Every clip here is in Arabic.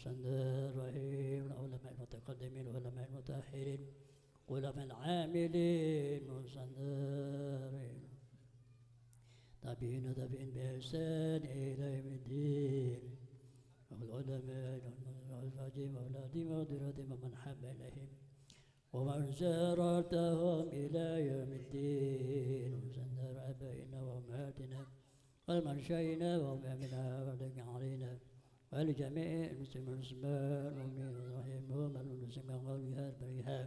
وسندر رحيم العلماء المتقدمين والعلماء المتأخرين علماء العاملين وسندر تابعين بإحسان إلى يوم الدين والعلماء والفاجين وأولادهم وذريتهم ومن حب إليهم ومن زارتهم إلى يوم الدين وسندر آبائنا وأمهاتنا والمرشينا وأمامنا والدين علينا ولجميع المسلمين والمسلمات والمؤمنين والرحيمهم والمسلمين والجهاد بريها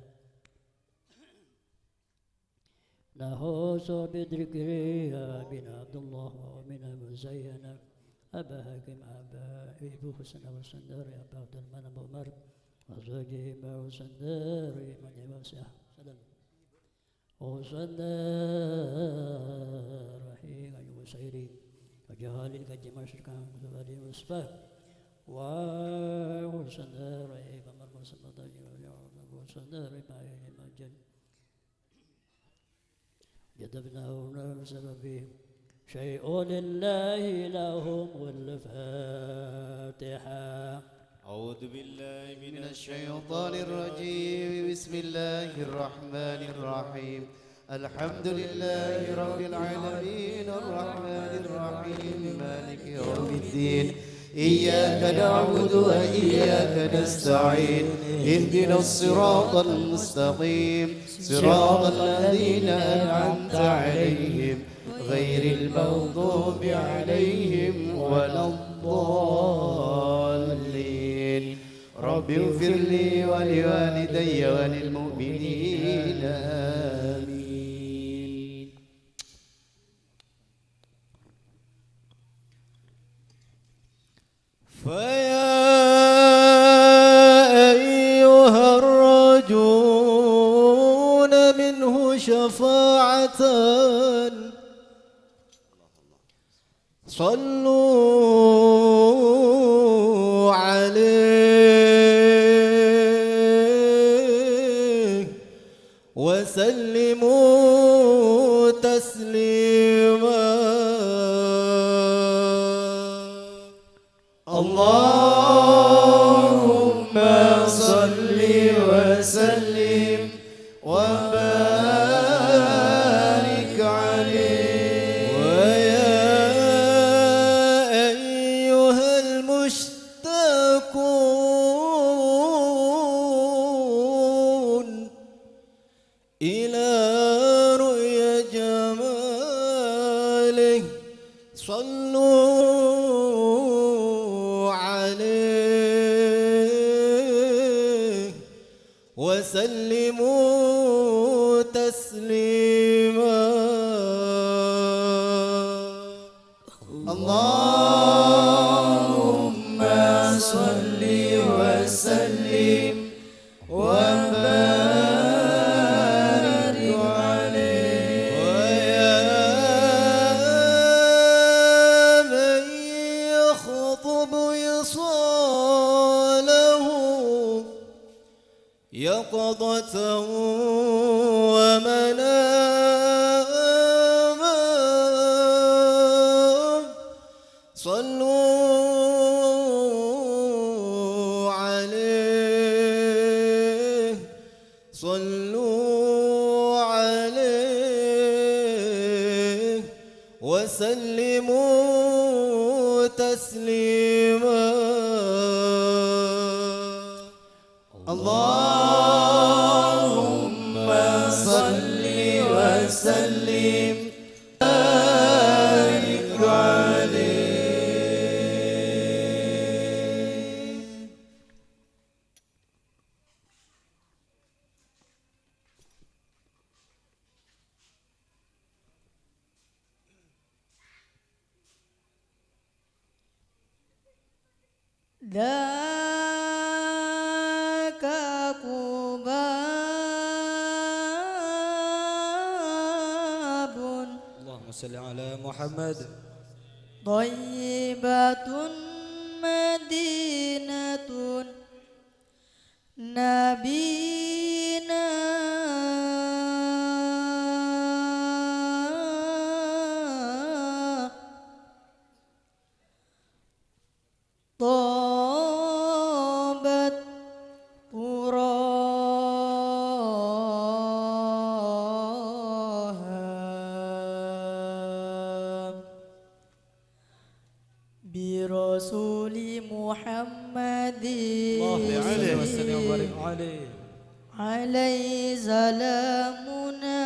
نهوس بذكرها بن عبد الله ومن مزينا أبا حكيم أبا أبو حسن وسندر أبا عبد المنعم عمر وزوجهم وسندر من يمسح سلام وسندر رحيم وسيري وجهال الكجمع شركان وزوالي وصفه وسندر رحيم أمر وسندر وسندر رحيم المجد جذبناه بسببهم شيء لله لهم والفاتحة. أعوذ بالله من الشيطان الرجيم. بسم الله الرحمن الرحيم. الحمد لله رب العالمين الرحمن الرحيم مالك يوم الدين إياك نعبد وإياك نستعين اهدنا الصراط المستقيم صراط الذين أنعمت عليهم غير المغضوب عليهم ولا الضالين. رب اغفر لي ولوالدي وللمؤمنين آمين. فيا أيها الراجون منه شفاعة صلوا عليه وسلموا تسليما. اللهم صل وسلم وبارك عليه. ويا أيها المشتاقون إلى رؤيا جماله صلوا عليه وسلموا تسليما. اللهم صل وسلم وبارك عليه. ويا من يخطب وصاله يقظة ومناما صلوا عليه صلوا عليه وسلموا تسليما. اللهم صل وسلم وبارك عليه. ذاك قباب اللهم صل على محمد. طيبة مدينة نبينا طه برسول محمد اللهم صل وسلم وبارك عليه عليه سلامنا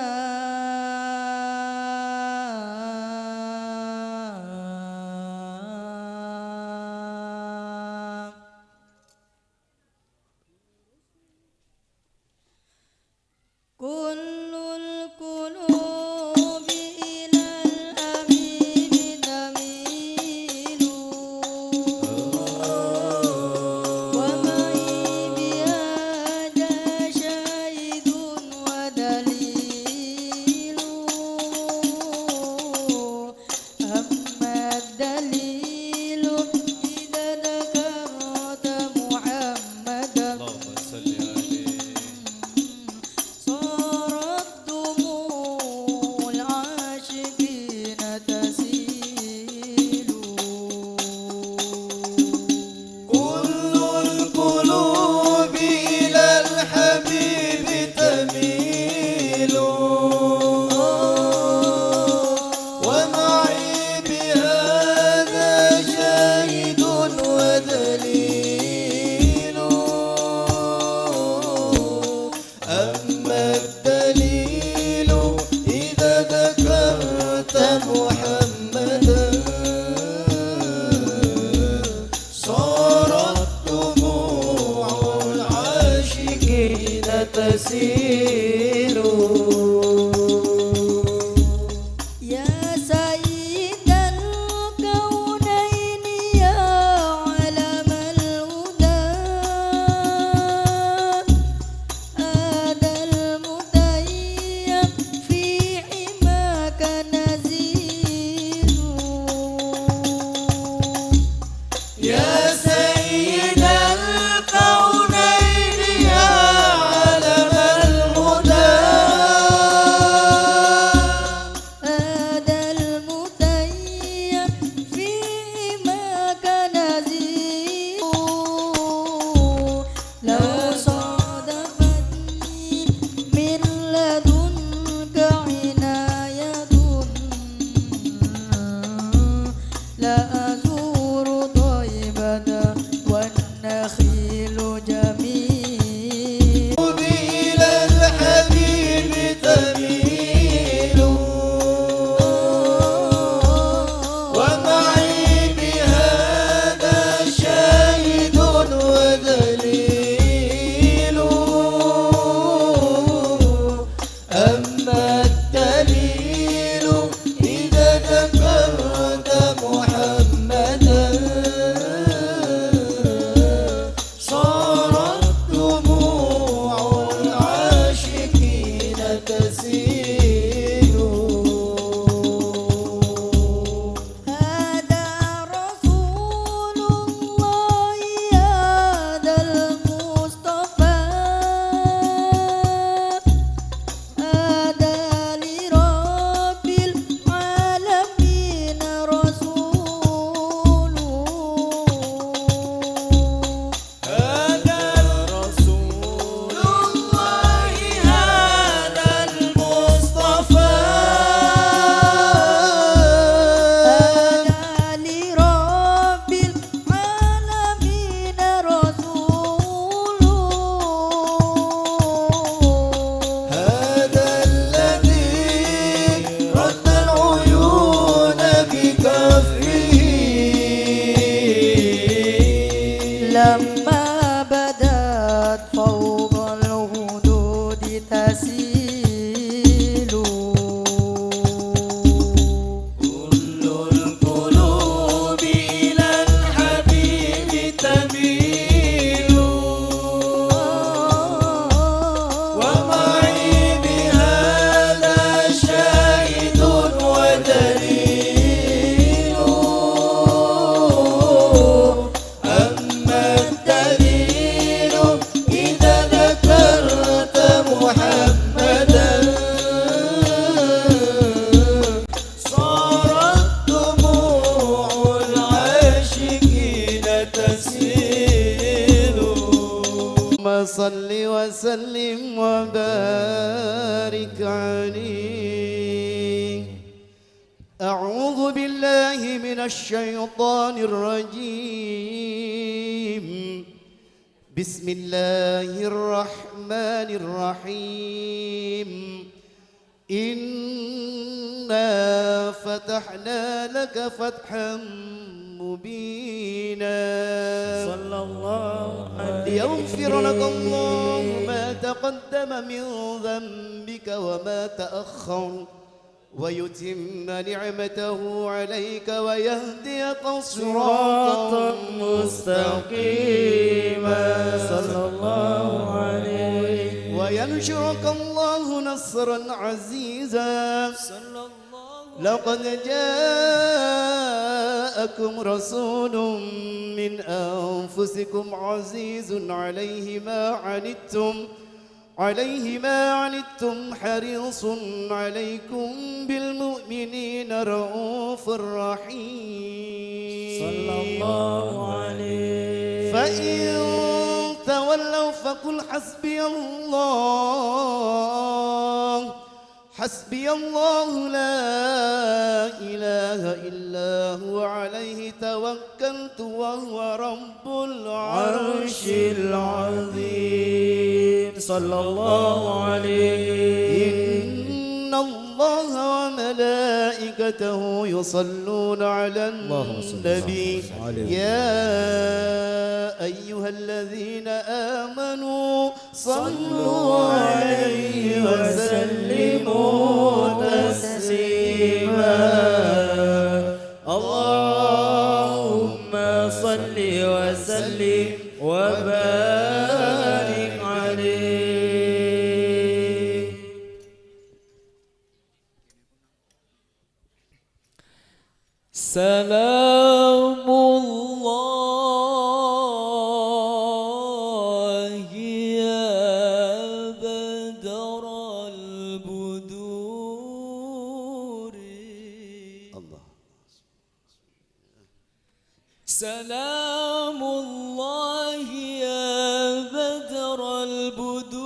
كل القلوب إلى الحبيب تميل ومعي بهذا شاهد ودليل أما الدليل إذا ذكرت محمدا اللهم صل عليه صارت دموع العاشقين تسيل كل القلوب إلى الحبيب تميل ومعي بهذا شاهد ودليل أما الدليل إذا ذكرت محمدا صارت دموع العاشقين تسيل يا سيد الكونين يا علم الهدى هذا المتيم في حماك نزيل يا سيد الكونين يا علم الهدى هذا المتيم في حماك نزيل لو صادفتني من لدنك عناية لأزور طيبة والنخيل جميل إلى الحبيب تميل ومعي بهذا شاهد ودليل أما الدليل إذا ذكرت محمدا صارت دموع العاشقين تسيل هذا رسول الله هذا المصطفى هذا لرب العالمين رسول هذا رسول الله هذا المصطفى هذا لرب العالمين رسول هذا الذي رد العيون بكفه لما بدت فوق الحدود تسيل كل القلوب إلى الحبيب تميل ومعي بهذا شاهد ودليل أما الدليل إذا ذكرت محمدا صارت دموع العاشقين تسيل اللهم صل وسلم وبارك عليه أعوذ أعوذ بالله من الشيطان الرجيم بسم الله الرحمن الرحيم إنا فتحنا لك فتحا مبينا صلى الله عليه ليغفر لك الله ما تقدم من ذنبك وما تأخر ويتم نعمته عليك ويهديك صراطا مستقيما صلى الله عليه وينشرك الله نصرا عزيزا لقد جاءكم رسول من أنفسكم عزيز عليه ما عنتم حريص عليكم بالمؤمنين رؤوف رحيم صلى الله عليه فإن تولوا فقل حسبي الله لا إله إلا هو عليه توكلت وهو رب العرش العظيم صلى الله عليه إن الله وملائكته يصلون على النبي يا أيها الذين آمنوا صلوا عليه وسلموا تسليما اللهم صل وسلم وبارك عليه. سلام الله يا بدر البدور الله سلام الله يا بدر البدور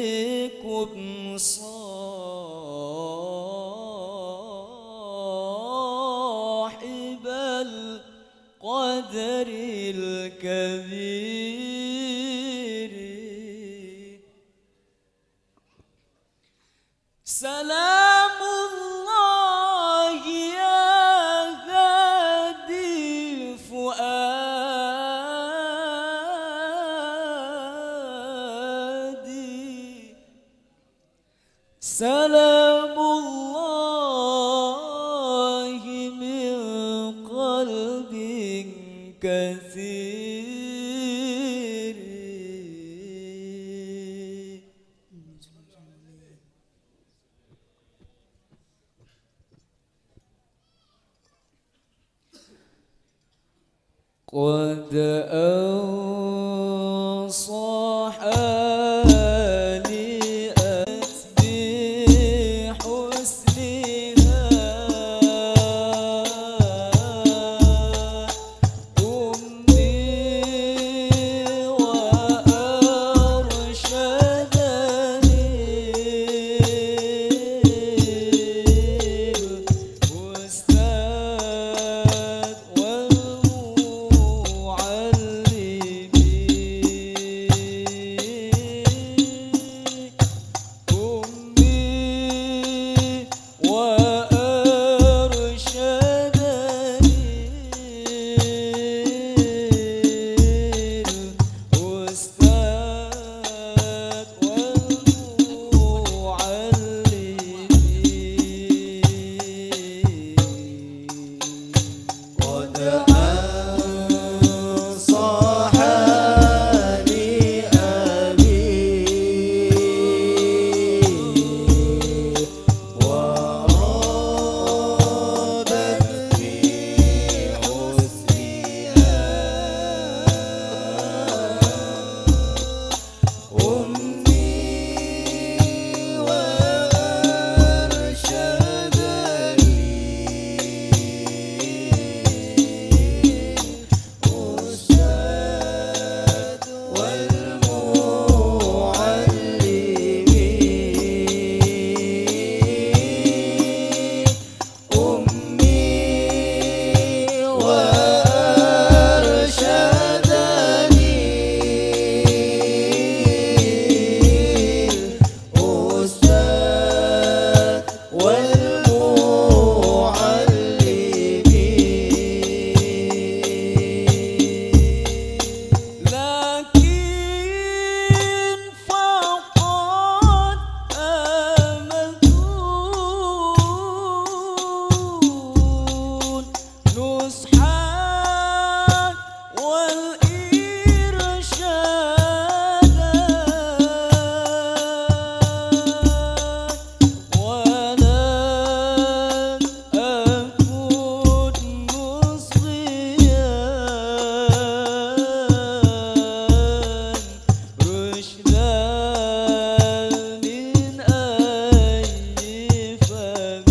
عليكم صاحب القدر الكبير سلام الله يا هادي فؤادي سلام الله من قلب كثير قد أنصح لأت بحسنها أمي وأرشدني الأستاذ والمعلمين نصحا والإرشادا ولن أكون مصغيا رشدا من أي فم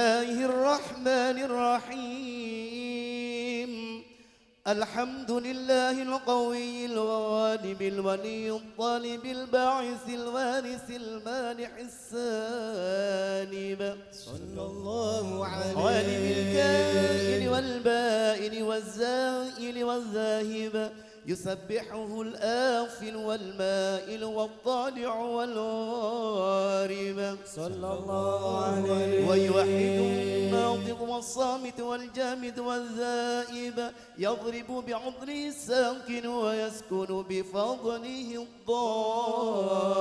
الله الرحمن الرحيم الحمد لله القوي الغالب الولي الطالب الباعث الوارث المانح السالب صلى الله عليه عالم الكائن والبائن والزائل والذاهب يسبحه الآفل والمائل والطالع والغارب صلى الله عليه ويوحد الناطق والصامت والجامد والذائب يضرب بعذره الساكن ويسكن بفضله الضارب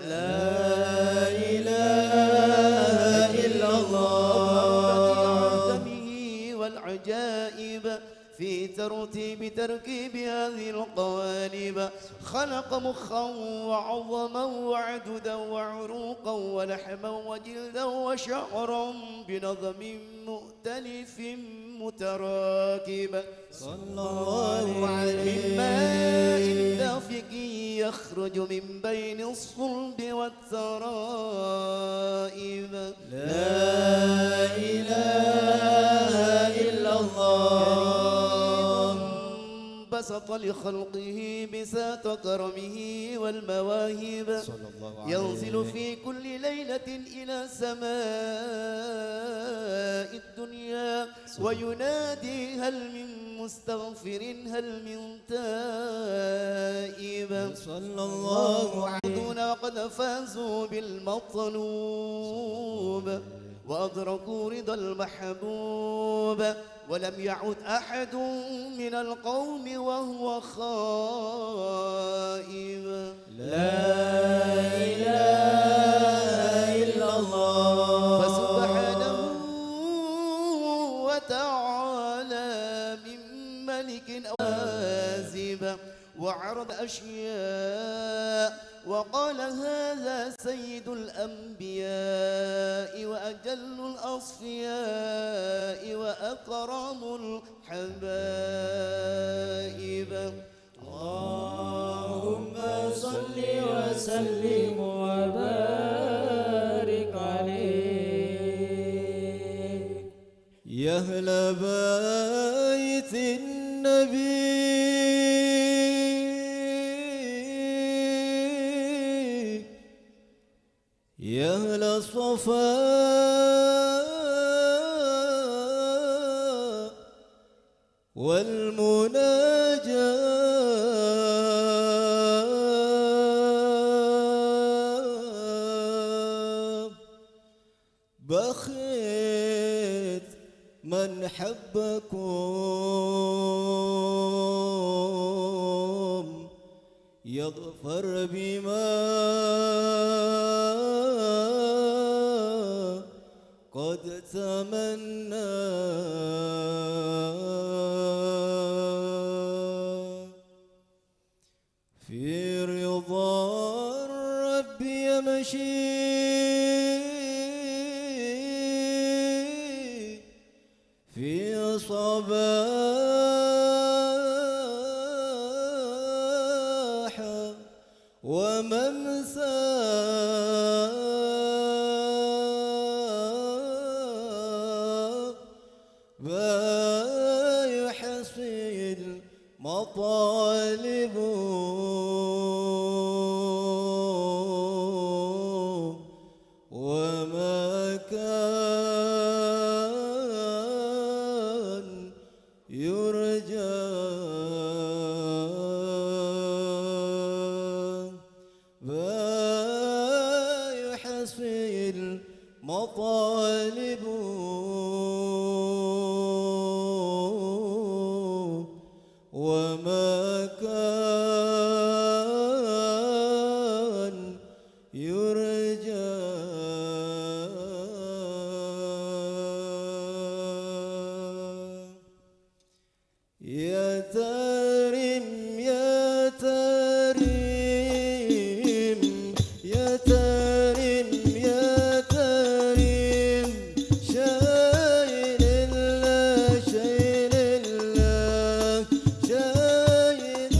لا إله إلا الله والعجائب في تركيب هذه القوالب خلق مخا وعظما وعددا وعروقا ولحما وجلدا وشعرا بنظم مؤتلف متراكب صلى الله عليه من ماء دافق يخرج من بين الصلب والترائب لا إله إلا الله بسط لخلقه بساط كرمه والمواهب ينزل في كل ليلة إلى سماء الدنيا وينادي هل من مستغفر هل من تائب صلى الله عليه وقد فازوا بالمطلوب وأدركوا رضا المحبوب ولم يعد أحد من القوم وهو خائب لا إله إلا الله فسبحانه وتعالى من ملك أوازب وعرض أشياء وقال هذا سيد الأنبياء وأجل الأصفياء وأكرم الحبائب اللهم صل وسلم وبارك عليه يا أهل بيت النبي يا أهل الصفا والمناجاة بخيت من حبكم يظفر بما قد تمنى في رضا الرب يمشي في صباح وممسى ويحصي المطالب وما كان يرجى ويحصي المطالب وما كان يرجى يا تريم يا تريم يا تريم يا تريم شايل الله شايل الله شايل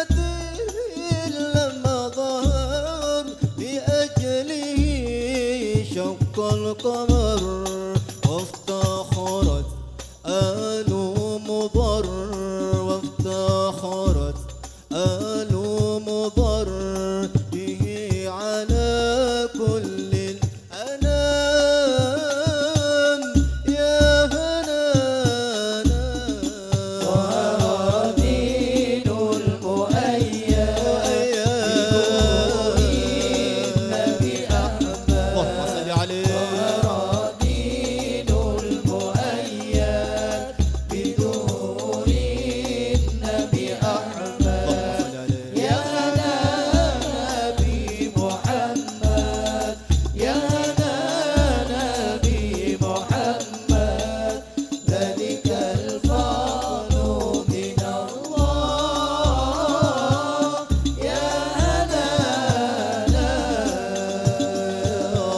كثير لما ظهر لأجله شق القمر وافتخرت آل مضر وافتخرت آل مضر به على كل الأنام يا هنانا ظهر دين المؤيد بدون النبي أحمد اللهم صل عليه ظهر دين المؤيد بدون النبي أحمد يا هنا نبي محمد يا هنا نبي محمد ذلك الفضل من الله يا هنا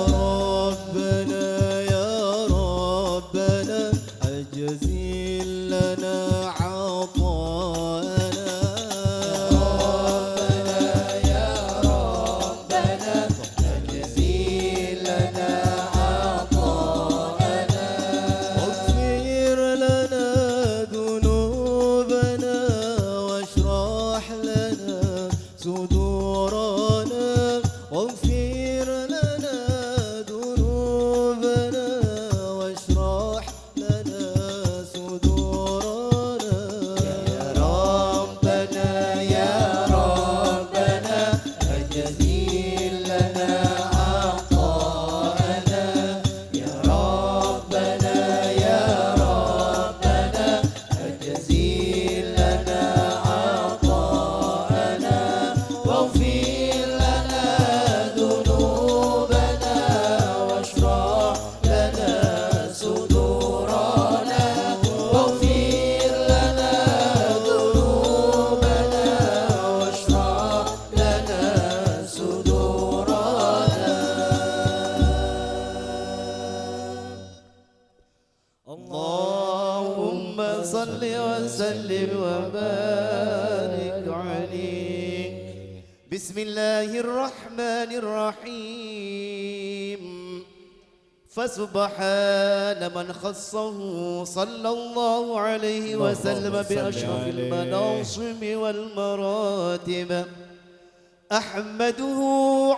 ربنا يا ربنا أجزل لنا عطاءنا يا ربنا أجزل لنا عطاءنا واغفر لنا ذنوبنا واشرح لنا صدورنا واغفر لنا ذنوبنا واشرح لنا صدورنا يا ربنا أجزل لنا عطاءنا يا ربنا أجزل لنا عطاءنا واغفر لنا ذنوبنا واشرح لنا صدورنا واغفر لنا ذنوبنا واشرح لنا صدورنا اللهم صل وسلم وبارك عليه بسم الله الرحمن الرحيم فسبحان من خصه صلى الله عليه وسلم بأشرف المناصب والمراتب أحمده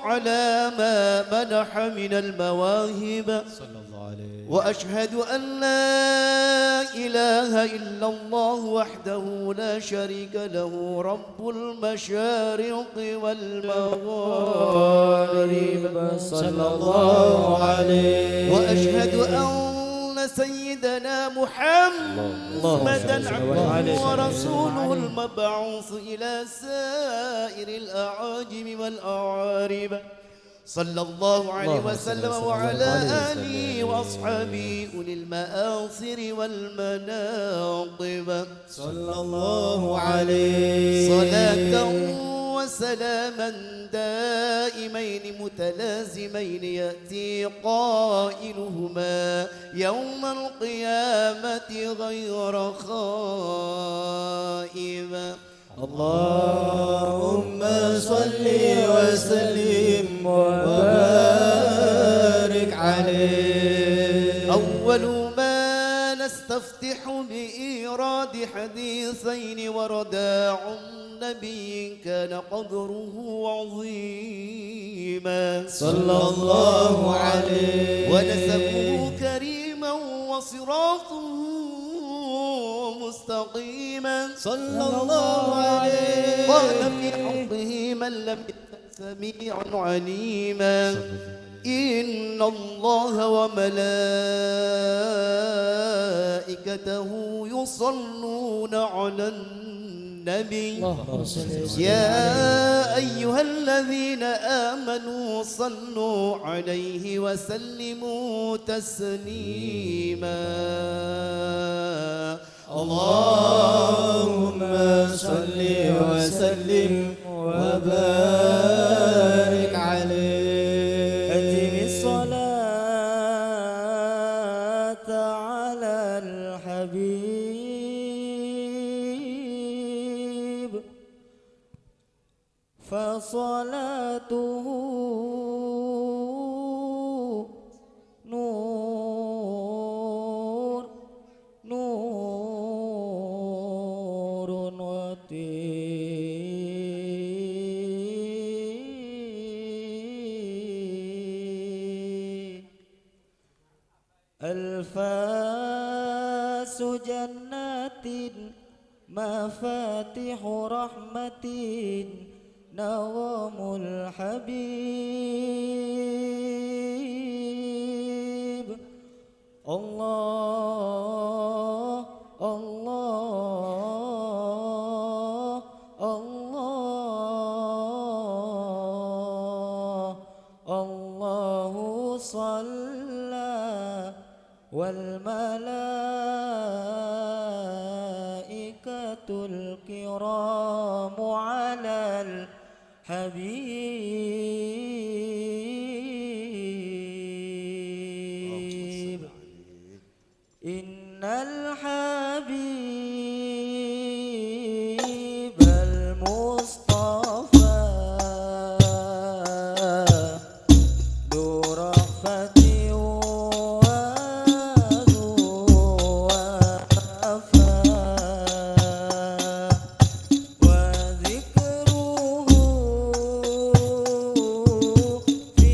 على ما منح من المواهب صلى الله عليه وأشهد أن لا إله إلا الله وحده لا شريك له رب المشارق والمغارب صلى الله عليه وأشهد أن سيدنا محمدا عبده ورسوله المبعوث إلى سائر الأعاجم والأعارب صلى الله عليه وسلم وعلى آله وأصحابه أولي المآثر والمناقب صلى الله عليه صلاة وسلاما دائمين متلازمين يأتي قائلهما يوم القيامة غير خائب اللهم صل وسلم وبارك عليه أول ما نستفتح بإيراد حديثين وردا عن نبي كان قدره عظيما صلى الله عليه ونسبه كريما وصراطه مستقيما صلى الله عليه قال في حبه من لم يكن سميعا عليما إن الله وملائكته يصلون على النبي يا أيها الذين آمنوا صلوا عليه وسلموا تسليما اللهم صل وسلم وبارك عليه أتم الصلاة على الحبيب فصلاته نور نور وتين الفاس جنات مفاتيح رحمة نظام الحبيب الله الله الله الله صلى والملائكة الكرام على الحبيب إن الحبيب المصطفى ذو رأفة وذو وفاء وذكره في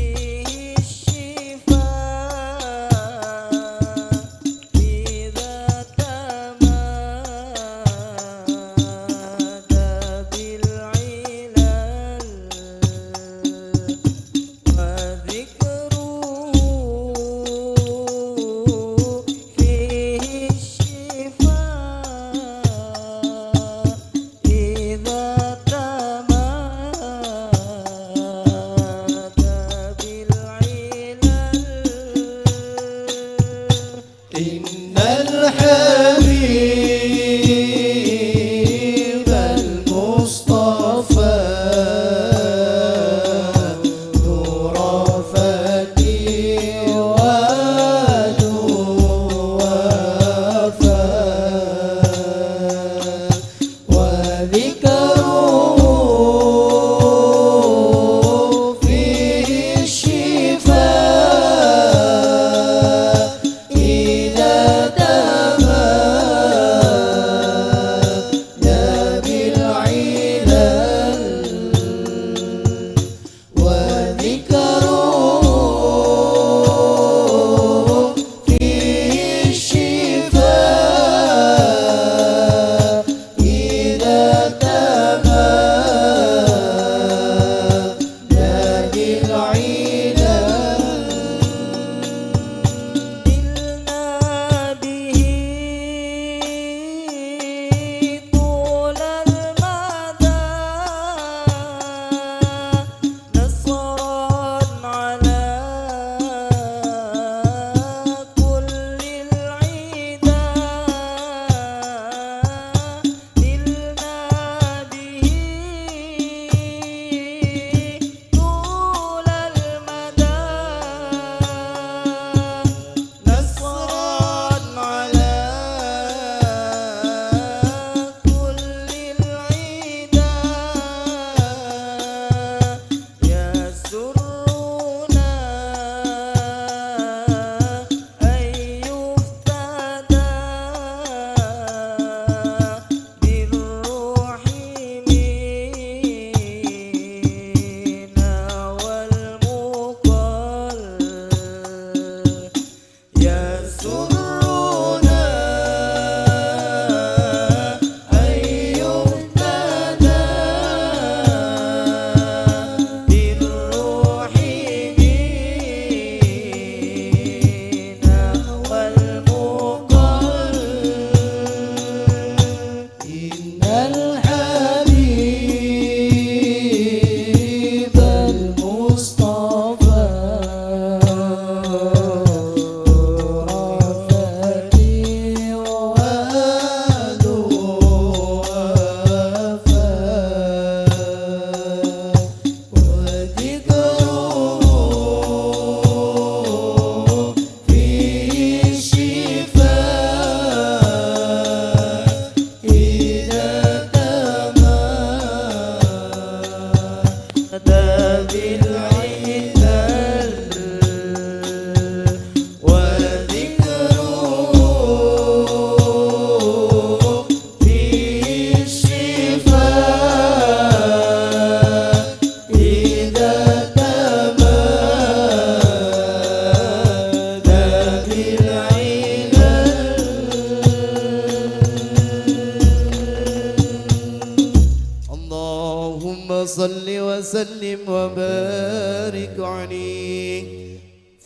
اللهم صل وسلم وبارك عليه.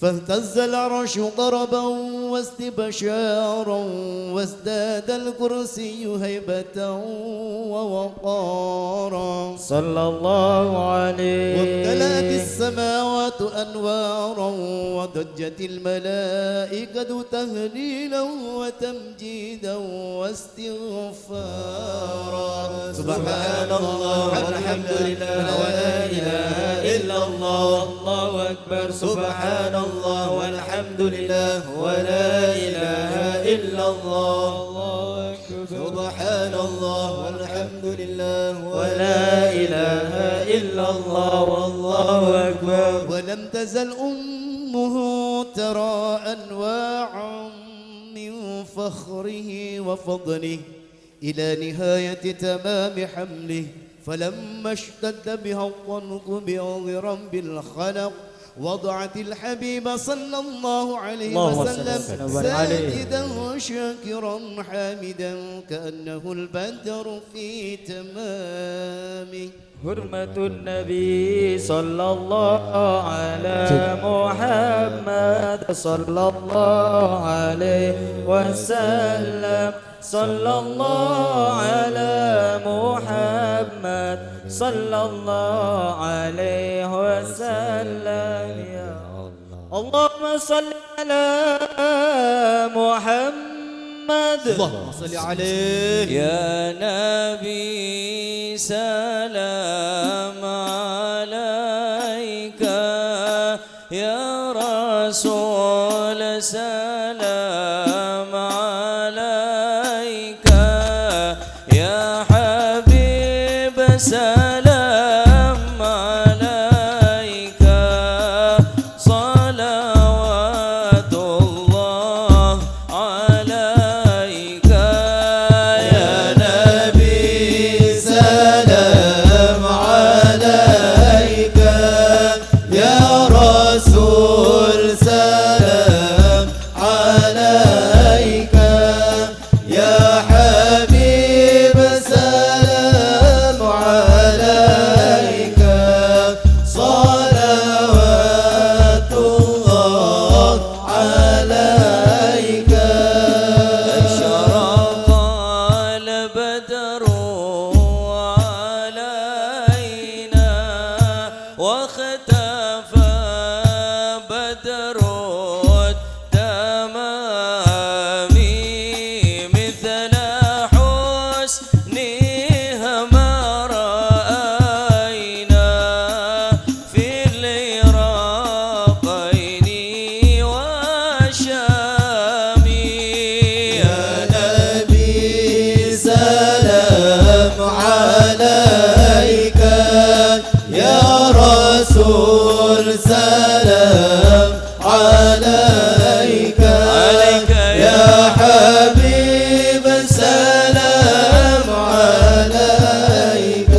فاهتز العرش ضربا واستبشارا وازداد الكرسي هيبة ووقارا. صلى الله عليه. وامتلأت السماوات أنوارا وضجت الملائكة تهليلا وتمجيدا واستغفارا. سبحان الله والحمد لله ولا إله إلا الله والله أكبر. سبحان الله والحمد لله ولا إله إلا الله. سبحان الله والحمد لله ولا إله إلا الله والله أكبر. ولم تزل أمه ترى أنواعا من فخره وفضله إلى نهاية تمام حمله. فلما اشتد بها الضنك بعذرا بالخلق وضعت الحبيب صلى الله عليه وسلم ساجدا شاكرا حامدا كأنه البدر في تمامه. حرمة النبي صلى الله على محمد صلى الله عليه وسلم. صلى الله على محمد صلى الله عليه وسلم. يا اللهم صل على محمد. اللهم صل عليه. يا نبي سلام عليك، يا رسول سلام عليك، يا حبيب سلام عليك. صلوات الله عليك يا نبي سلام عليك، يا رسول سلام عليك، يا حبيب سلام عليك. صلوات الله عليك. أشرق البدر علينا واختفى بدر التمام، مثل حسنها ما رأينا في العراقين والشام. يا نبي سلام عليك، يا رسول سلام عليك، يا حبيب سلام عليك.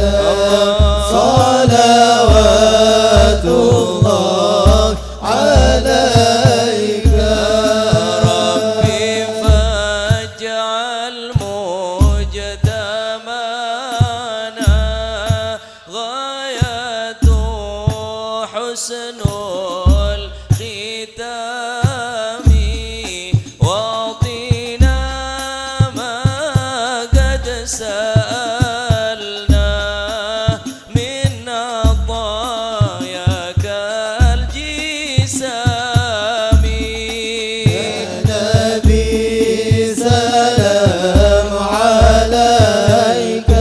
صلوات الله عليك. ربي فاجعل مجتمعنا غاية حسن الختام، واعطنا ما قد سألنا من عطاياك الجسام. يا نبي سلام عليك،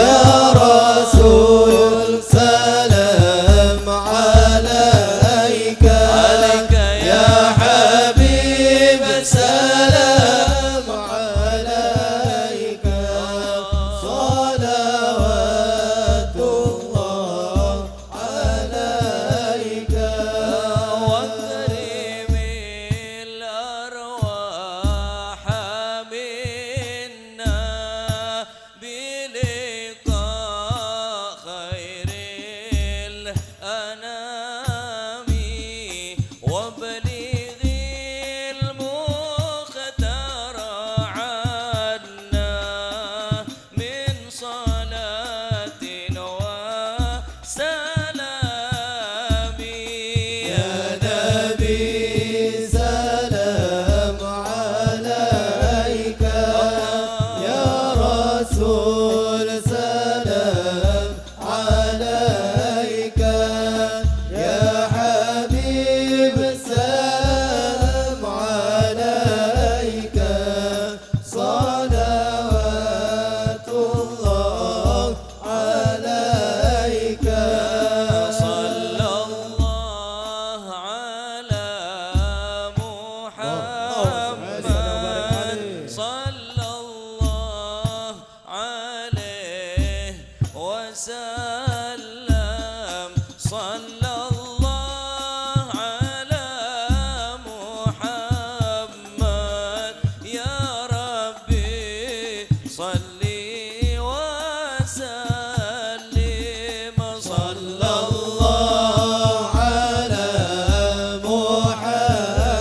يا رسول سلام عليك، وسلم صلى الله على محمد يا ربي صل وسلم صلى الله على محمد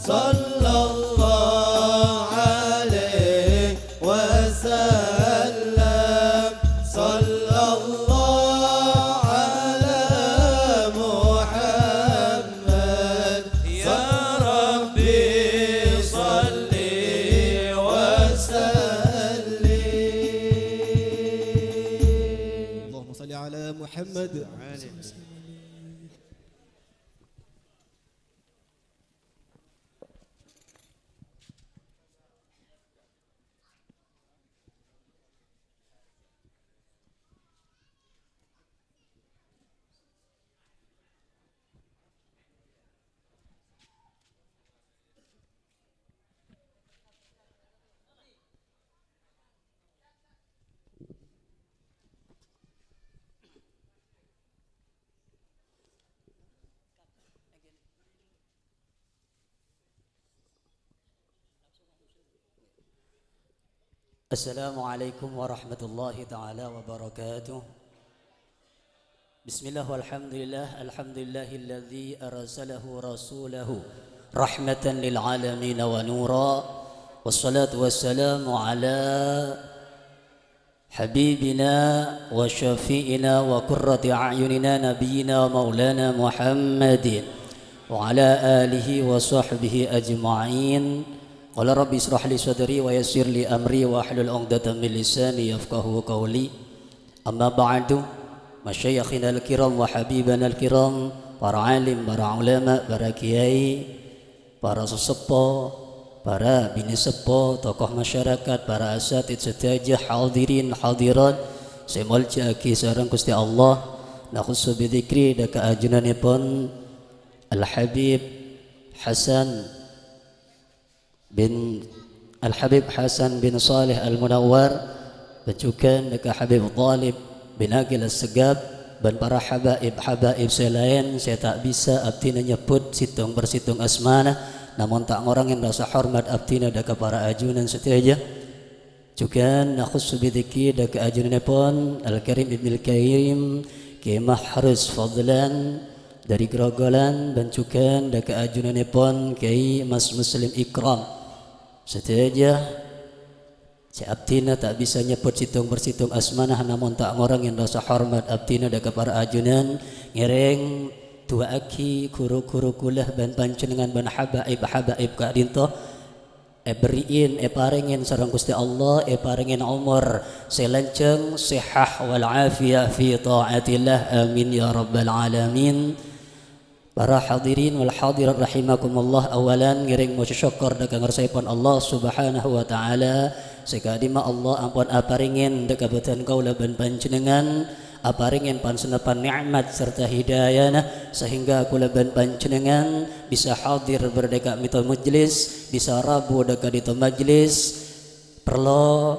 صلى الله عليه وسلم صلى الله على محمد يا ربي صل وسلم. اللهم صل على محمد. Assalamualaikum warahmatullahi ta'ala wabarakatuh. Bismillah walhamdulillah. Alhamdulillahilladzi arsalahu rasulahu rahmatan lil alamin wa nura. Wassalatu wassalamu ala habibina wa syafi'ina wa qurrati a'yunina nabiyyina wa maulana Muhammadin wa ala alihi wa sahbihi ajma'in. Qala rabbi israh li sadri wa yassir li amri wa hlul 'uqdatam min lisani yafqahu qawli. Amma ba'du, masyayikhina al-kiram wa habibana al-kiram, para alim, para ulama, para kiai, para sesepuh, para bini sepuh, tokoh masyarakat, para asatid setajah, hadirin hadirat, semul jaki sareng Gusti Allah, nakhussu bi dzikri daka ajunanipun Al-Habib Hasan bin Al-Habib Hasan bin Saleh Al-Munawwar, bajukan deka Habib Talib bin Aqil As-Segab, dan para habaib selain saya tak bisa abtina nyebut situng bersitung asmana, namun tak ngorangin rasa hormat abtina deka para ajunan setiaja. Juga nakhussu bidzikri deka ajunanipun Al-Karim Ibnul Karim Ki Mahruz Fadlan dari Grogolan, dan juga deka ajunanipun Kiai Mas Muslim Ikram setiaja. Si abtina tak bisa nyebut situng bersitung asmanah, namun tak ngorangin rasa hormat abtina daka para ajunan ngereng dua aki kuru-kuru kulah ban pancenengan ban habaib ka dinto beriin paringin sareng Gusti Allah paringin umur selanceng sihah wal afiyah fi taatillah, amin ya rabbal alamin. Para hadirin wal hadirat rahimakumullah, awalan ngiring moco syukur daka ngarsaipun Allah subhanahu wa ta'ala sekadima Allah ampun aparingin daka batan kaula ban panjenengan, aparingin pansenapan nikmat serta hidayana sehingga kula ban panjenengan bisa hadir berdeka mito majlis, bisa rabu daka dito majlis. Perlu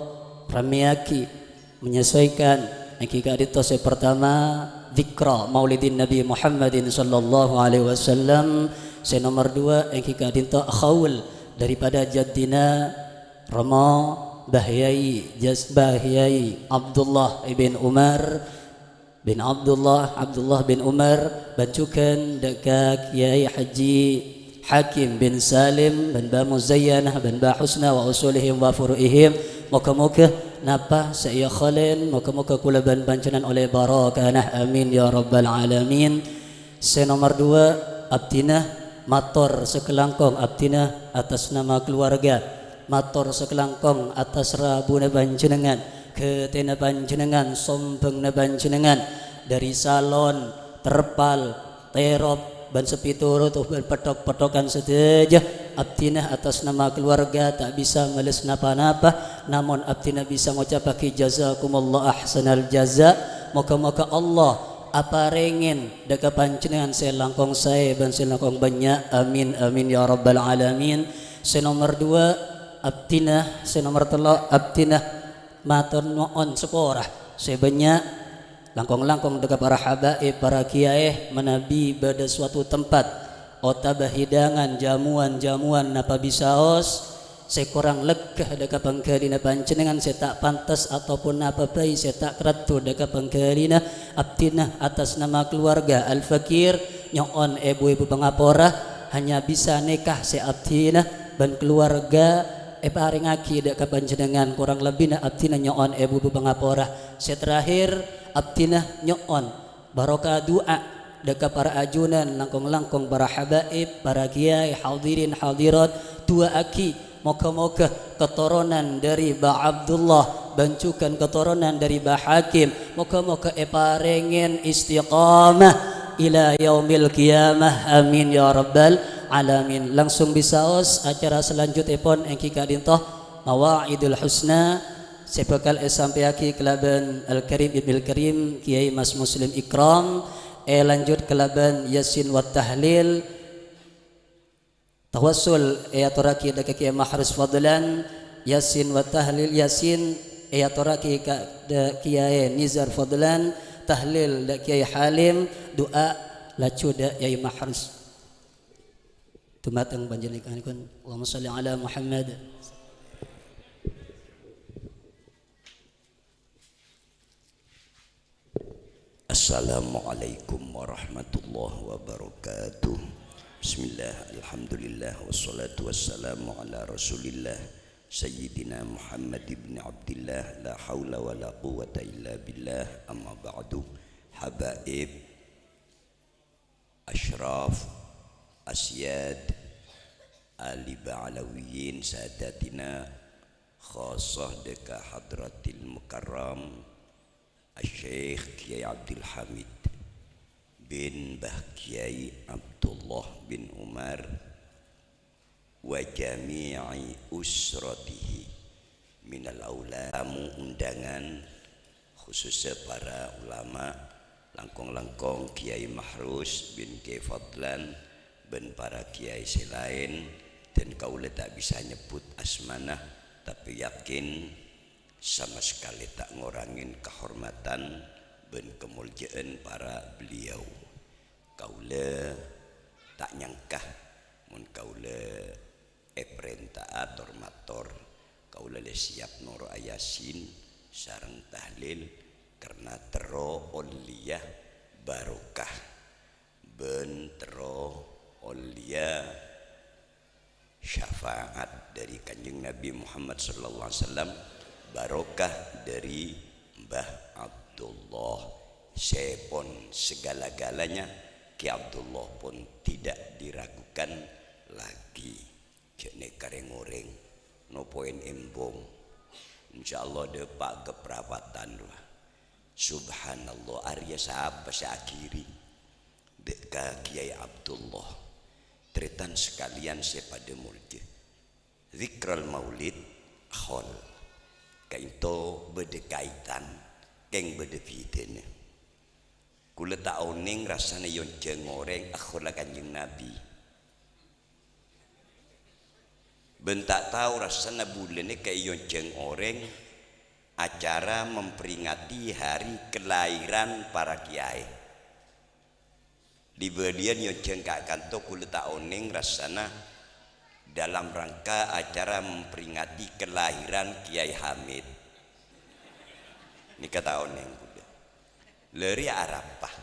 ramiyaki menyesuaikan hakika dito pertama Dzikra Maulidin Nabi Muhammadin sallallahu alaihi wasallam. Saya nomor 2 yang kita dinta khaul daripada jaddina Rama Bahyai Bahyai Abdullah ibn Umar bin Abdullah bin Umar, bancukan dekat Kiai Haji Hakim bin Salim bin Ba Muzayyanah bin Ba Husna wa usulihim wa furu'ihim. Moga-moga napa saya khalen, moga-moga kula ban pancenan oleh barakanah, amin ya rabbal alamin. Saya nomor 2 abdinah mator sekelangkong abdinah atas nama keluarga, mator sekelangkong atas rabuna panjenengan, ketena panjenengan, sombengna panjenengan dari salon, terpal, terop, ban sepiturut ban petok-petokan saja. Abdinah atas nama keluarga tak bisa meles napa-napa, namun abdinah bisa ngucapake jazakumullah ahsanal jaza. Moga-moga Allah aparengin daka panjenengan selangkong saya ban selangkong banyak, amin amin ya rabbal alamin. Nomor 2 abdinah, nomor 3 abdinah matur nuwun seporah sebanyak langkong-langkong dekat para habaib para kiai menabi pada suatu tempat otabah hidangan jamuan-jamuan napa bisaos sekurang legah dekat pangkalina panjenengan saya tak pantas ataupun apa baik saya tak keratu dekat pangkalina abdinah atas nama keluarga al-fakir nyon ibu-ibu pangapora hanya bisa nikah saya abdinah dan keluarga paring aki dekat panjenengan kurang lebih na abdinah nyon ibu-ibu pangapora saya terakhir abdinah nyon barokah doa dekat para ajunan langkong-langkong para habaib para kiai hadirin hadirat tua aki moga-moga keturunan dari Ba Abdullah bancukan keturunan dari Ba Hakim moga-moga paringin istiqamah ila yaumil qiyamah amin ya rabbal alamin. Langsung bisaos acara selanjutnya pun engki kadintoh Mawaidul Husna sepakal sampaiaki kelaban Al-Karim Ibnul Karim Kiai Mas Muslim Ikram lanjut kelaban Yasin wa Tahlil tawassul ayatoraki dekat Kiai Mahrus Fadlan Yasin wa Tahlil Yasin ayatoraki Kiai Nizar Fadlan Tahlil dak Kiai Halim doa lacu dak Kiai Mahrus tumateng panjenenganipun Allahumma shalli ala Muhammad. Assalamualaikum warahmatullahi wabarakatuh. Bismillah, alhamdulillah, wassalatu wassalamu ala rasulillah Sayyidina Muhammad ibn Abdillah. La hawla wa la quwata illa billah. Amma ba'du. Habaib, ashraf, asyad, ali ba'alawiyin, sadatina khasah deka hadratil mukarram Syekh Kiai Abdul Hamid bin Bah Kiai Abdullah bin Umar wa jami'i usratihi minal aulad. Tamu undangan khususnya para ulama langkong-langkong Kiai Mahrus bin Kiai Fadlan dan para kiai selain dan kaula tak bisa nyebut asmanah tapi yakin sama sekali tak ngurangin kehormatan dan kemuliaan para beliau. Kaula tak nyangkah mun kaula perintah atur mator kaula le siap noro ayasin sareng tahlil karena tero oliyah barokah ben tero oliyah syafaat dari Kanjeng Nabi Muhammad sallallahu alaihi wasallam barokah dari Mbah Abdullah. Saya pun segala-galanya Ki Abdullah pun tidak diragukan lagi. Kene kareng-oreng no poin embong insyaallah depak keperawatan lah. Subhanallah Arya sahabat seakhiri deka Kiai Abdullah teritan sekalian sepada mulki zikral maulid khol kaito berdekaitan keng berdepiten kula tak oning rasanya yon jengoreng akhula Kanjeng Nabi bentak tahu rasanya bulan ini kayak yon jengoreng acara memperingati hari kelahiran para kiai di belian yon jengkak kanto kula tak oning rasanya dalam rangka acara memperingati kelahiran Kiai Hamid. Ini kata oneng kuda. Leri Arafah.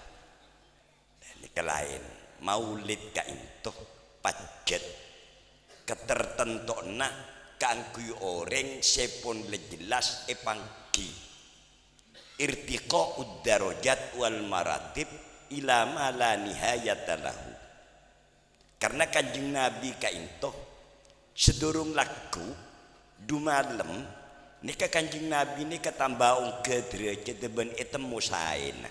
Ini kelain maulid ka intoh pajet ketertentokna kangkuy oreng sepon lejelas epangki irtiqa uddarajat wal maratib ila ma la nihayata lahu. Karena Kanjeng Nabi ka intoh sedurung laku dumalem nika Kanjeng Nabi nika tambah ke derajat ben etemu saena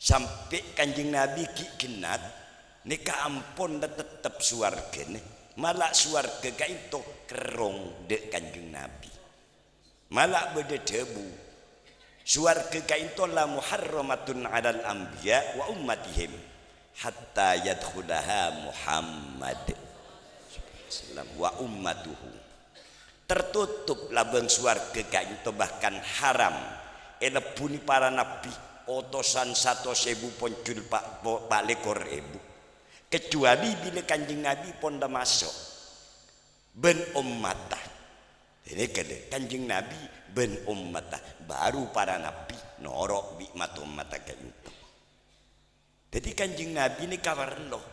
sampai Kanjeng Nabi ki genat nika ampun tetep suarga malah suarga ka itu kerong dek Kanjeng Nabi malah beda debu suarga ka itu la muharramatun alal anbiya wa ummatihim hatta yadkhulaha Muhammad wa ummatuhu tertutup labang suarga ka itu bahkan haram elebuni para nabi otosan 1.000 poncul pak lekor ebu kecuali bila Kanjeng Nabi ponda masuk ben ummatah. Ini kede Kanjeng Nabi ben ummatah baru para nabi norok bi mata ummata kainto. Jadi Kanjeng Nabi ini kabar loh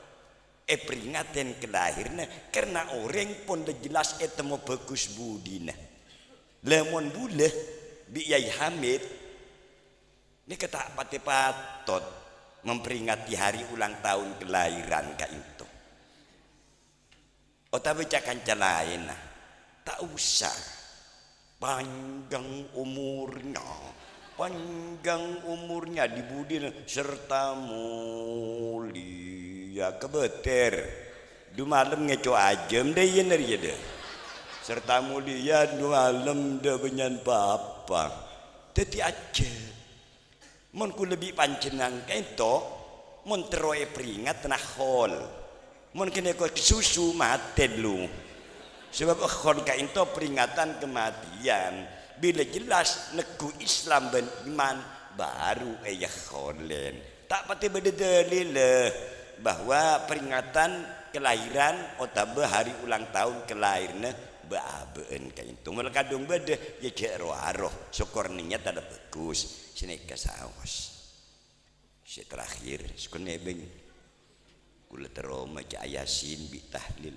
peringatan kelahirnya karena orang pun dah jelas etemu bagus budina lemon bule bi Yai Hamid ini kata patot memperingati hari ulang tahun kelahiran ka itu. Otak bacakan lain tak usah panjang umurnya dibudin serta mulia kebeter du malam ngeco ajem deh ya nari deh serta mulia du malam deh benyan papa teti aja mon ku lebih pancenang kaito mon teroe peringat nah hol mon kene ko susu mate lu sebab khol kaito peringatan kematian. Bila jelas neku Islam dan iman baru kholen tak pati berdalil bahwa peringatan kelahiran atau hari ulang tahun kelahiran baabeun ka itu mul kadung bede ya cek roh syukur niat ada bagus sini kasawas si terakhir sekone beng kula teroma ca ayasin bi tahlil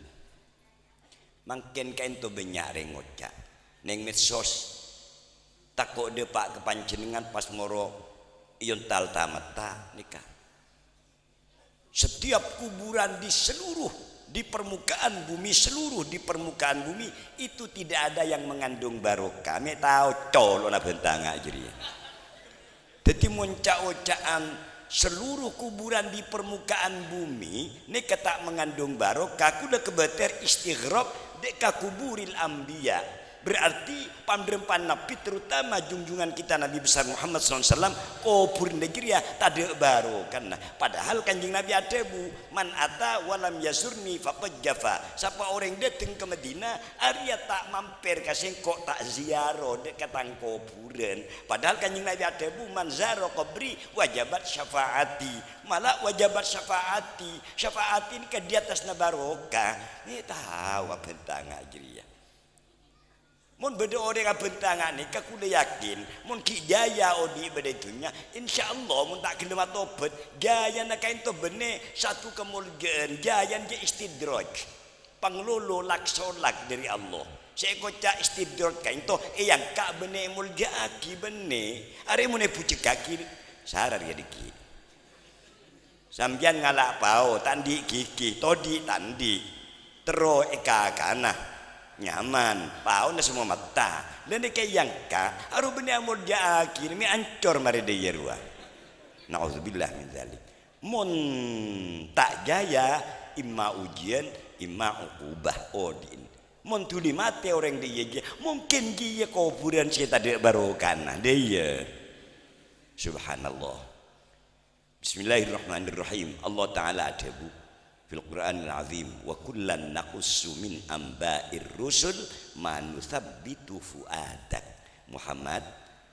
mangken ka itu banyak rengoca neng medsos takut dia pak kepancenengan pas moro yontal tamata nikah. Setiap kuburan di permukaan bumi itu tidak ada yang mengandung barokah. Me tahu colona bentanga jadi. Jadi monca-ocaan seluruh kuburan di permukaan bumi ini tak mengandung barokah. Kuda kebeter istighraq deka kuburil anbiya. Berarti pamrempan Nabi terutama junjungan kita Nabi besar Muhammad SAW kubur negeri ya tade baru karena padahal Kanjeng Nabi ada bu man ata walam yazurni faqad jafa siapa orang datang ke Medina Arya tak mampir kasih kok tak ziarah dekat kuburan padahal Kanjeng Nabi ada bu man zaro qabri wajabat syafaati malah wajabat syafaati ini ke di atas barokah ini tahu apa tentang ajriya. Mun beda orang bentangan ni kaku dah yakin mun ki jaya odi beda itunya insyaallah mun tak kena tobat jaya nak kain to bene satu kemuliaan jaya je istidraj panglolo laksolak dari Allah saya kocak istidraj kain to yang kak bene mulja aki bene are mun pucik kaki sarar ya diki sambian ngalak pau tandi kiki todi tandi tero eka kana nyaman pau na semua mata dan kayak yang ka aru bener amul akhir mi ancor mari de yerua naudzubillah min zalik mun tak jaya imma ujian imma uqubah odin mun tuli mate orang dia mungkin dia kuburan saya tadi barokana dia subhanallah bismillahirrahmanirrahim Allah taala adabu fil Qur'anil azim wa kullan naqussu min amba'ir rusul ma nuthabbitu fuadak Muhammad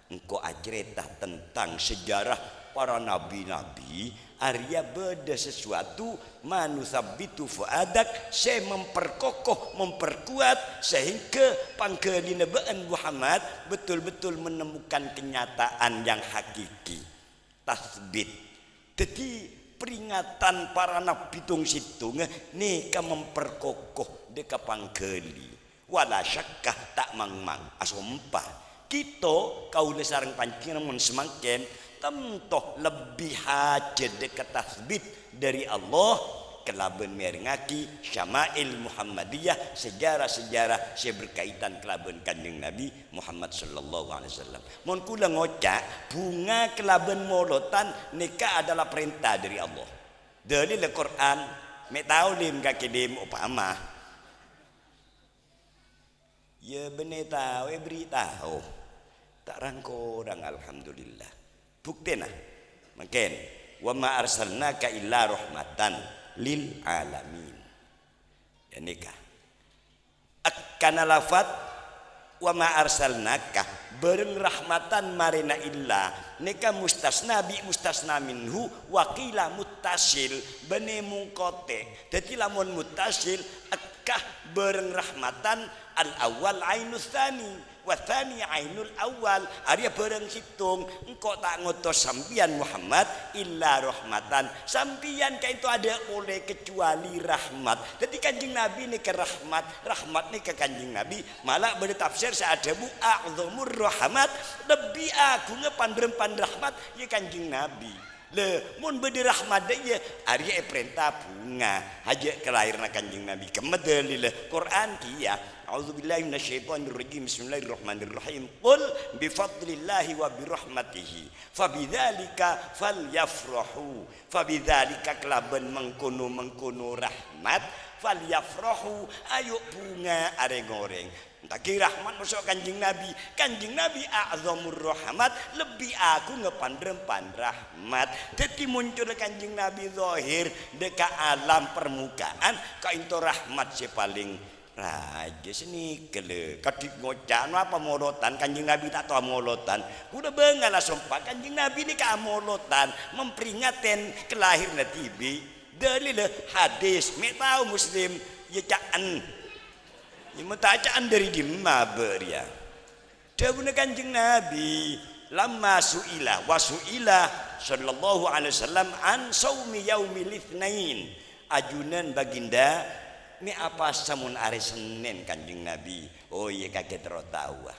engkau acerita tentang sejarah para nabi-nabi Arya beda sesuatu ma nuthabbitu fuadak saya memperkokoh memperkuat sehingga pangkelina ba'an Muhammad betul-betul menemukan kenyataan yang hakiki tasbit jadi peringatan para nabi tung situ nih ka memperkokoh deka pangkeli wala syakkah tak mangmang asompa kita kaula sareng pancing mun semakin tentu lebih hajat deka tasbit dari Allah kelaben meringaki syama'il Muhammadiyah sejarah-sejarah saya berkaitan kelaben Kanjeng Nabi Muhammad sallallahu alaihi wasallam. Mun kula ngocak bunga kelaben molotan nikah adalah perintah dari Allah. Dalil Al-Qur'an me taulim ka kidim upama. Ya bener tahu beritahu. Tak rangkorang alhamdulillah. Buktena makin wa ma arsalnaka illa rahmatan lil alamin ya nikah akan lafat wa ma arsalnaka bareng rahmatan marina illa nika mustasna bi mustasna minhu wakila muttasil bene mungkote dadi lamun muttasil akah bareng rahmatan al awal ainus tsani wa tsani ainul awal arya bareng hitung engkau tak ngutus sampian Muhammad illa rahmatan sampian ka itu ada oleh kecuali rahmat jadi kanjeng Nabi nika rahmat nika kanjeng Nabi malah bertafsir saada bu a'zamur rahmat lebih agung pandrempan rahmat ya kanjeng Nabi le mun bede rahmat ya ari perintah bunga haja kelahiran kanjeng Nabi kemedel Quran kia a'udzubillahi minasyaitonirrajim bismillahirrahmanirrahim qul bifadlillahi wa birahmatihi fabidzalika falyafrahu fabidzalika kelaban mengkono rahmat falyafrahu ayo bunga are goreng taki rahmat masuk kanjeng Nabi a'zamur rahmat lebih aku ngepandrempan rahmat jadi muncul kanjeng Nabi zahir deka alam permukaan ka into rahmat si paling raja sini kele kadik ngocak apa molotan kanjeng Nabi tak tahu molotan kuda bengalah sumpah kanjeng Nabi ni ka molotan memperingaten kelahiran tibi dalil hadis me tahu muslim ya caan ya mutacaan dari dimma beria dawuh kanjeng Nabi lamma suila wa suila sallallahu alaihi wasallam an saumi yaumil itsnain ajunan baginda ini apa samun hari Senin kanjeng Nabi oh iya kaget ro tahu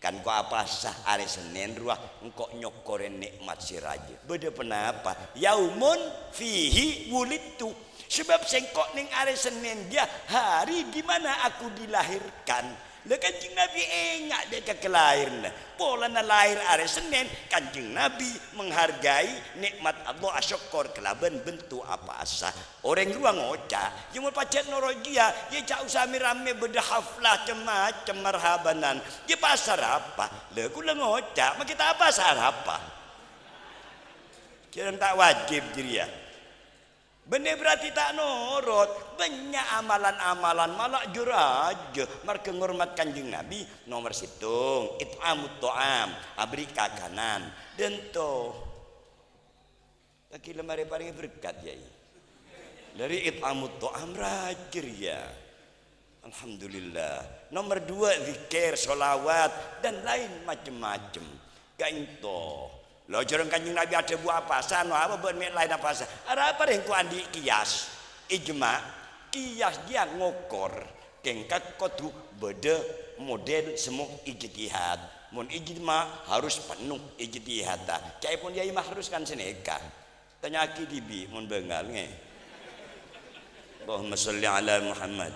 kan kok apa sah hari Senin ruah engkau nyokoren nikmat si raja beda penapa yaumun fihi wulidtu sebab sengkok ning hari Senin dia hari di mana aku dilahirkan le kanjeng Nabi enggak deka kelahiran polana lahir hari Senin kanjeng Nabi menghargai nikmat Allah asyukur kelaban bentuk apa asa orang ruang ngoca cuma pacet norogia ya cak usami rame beda haflah macam marhabanan ya pasar apa le kula ngoca mak kita apa pasar apa kira tak wajib dia bener berarti tak norot banyak amalan-amalan malah juraja mereka ngormat kanjeng Nabi nomor situng it'amut ta'am abri kakanan dan to lagi lemari paling berkat ya dari it'amut ta'am rajir ya alhamdulillah nomor 2 zikir sholawat dan lain macam-macam kain to lo jarang kanjeng Nabi ada buah pasan apa bermek lain apa sah ada apa yang ku andi kias ijma kias dia ngokor kengkat kotu beda model semua ijtihad mun ijma harus penuh ijtihad cai pun dia haruskan seneka tanya ki dibi mun bengal nge Allahumma sholli ala Muhammad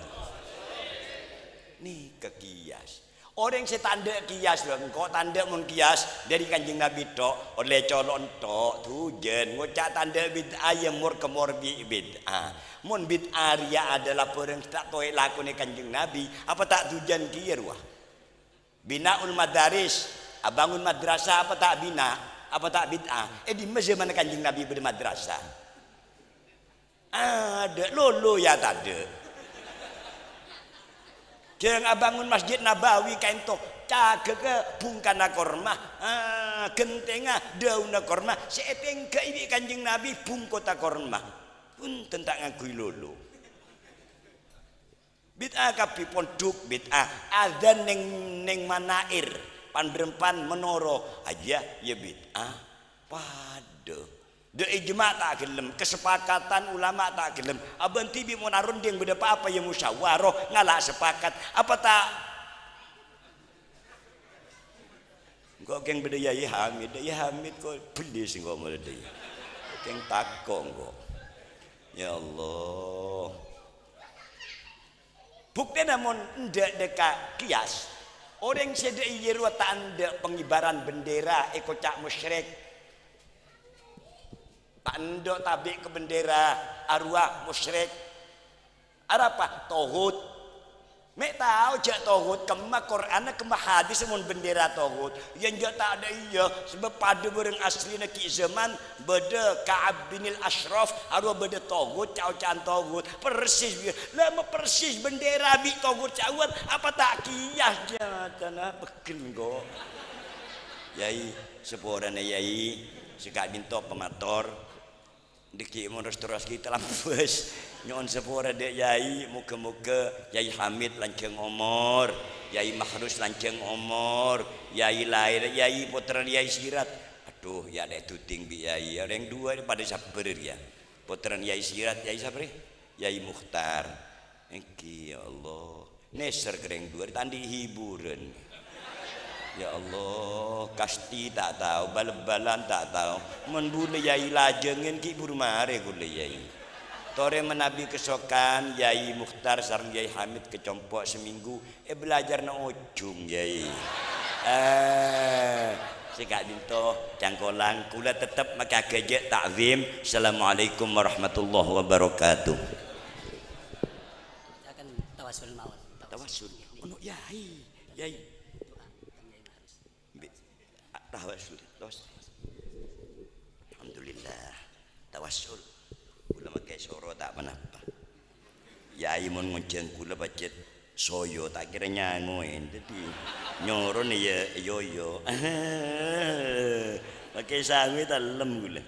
nih ke kias orang saya tanda kias loh, engkau tanda mun kias dari kanjeng Nabi tok, oleh colon tok, tujen, ngocak tanda bid'ah yang mur kemor bid'ah. Mun bid'ah ria adalah orang tak tahu laku ni kanjeng Nabi, apa tak tujan kier wah. Binaul madaris, bangun madrasah apa tak bina, apa tak bid'ah. Di masjid mana kanjeng Nabi bermadrasah? Ada lolo ya tak ada. Jangan abangun masjid Nabawi kain to caga ke bungkana korma gentenga dauna korma seeteng ke ini kanjeng Nabi bungkota korma pun tentang ngakui lolo bid'ah kapi ponduk bid'ah adzan neng manair pandrempan menoro aja ya bid'ah pada de ijma tak gelem kesepakatan ulama tak gelem abang tibi mau narun dia beda apa yang musyawarah ngalah sepakat apa tak kok keng beda ya Hamid kok beli sing kok mulai dia keng takong kok ya Allah bukti namun ndak deka kias orang sedai yeru tanda pengibaran bendera ekocak musyrik tanda tabik ke bendera arwah musyrik apa tohut Mek tahu jak tauhid kemah Quran kemah hadis mun bendera tauhid. Yang jak tak ada iya sebab pada bareng asli nak zaman beda Ka'ab bin al-Ashraf arwah beda tauhid cau-can tauhid persis dia. Lama persis bendera bi tauhid cauan apa tak kiyah dia tanah bekel go. Yai seporana yai sekak minta pemator diki mun terus kita lampus. Nyon sepura dek yai muka-muka yai Hamid lanceng umur, yai Mahrus lanceng umur, yai lahir yai putra yai Sirat. Aduh ya dek tuting bi yai orang dua pada sabar ya. Putra yai Sirat yai sabar yai Mukhtar. Engki ya Allah. Neser kereng dua tandi hiburan. Ya Allah, kasti tak tahu, bal-balan tak tahu. Menbule yai lajengin ki buru mare gule yai. Tore menabi kesokan Yai Mukhtar sareng Yai Hamid kecompok seminggu belajar na ujung Yai. Sikak binto cangkolang kula tetap maka kejek takzim. Assalamualaikum warahmatullahi wabarakatuh. Akan tawasul mawon. Tawasul. Ono Yai. Yai. Tawasul. Alhamdulillah. Tawasul. Kula make soro tak menapa. Yai mun ngonceng kula bacet soyo tak kira nyangoin dadi nyoro ni ya yoyo. Pakai sangi dalem kula.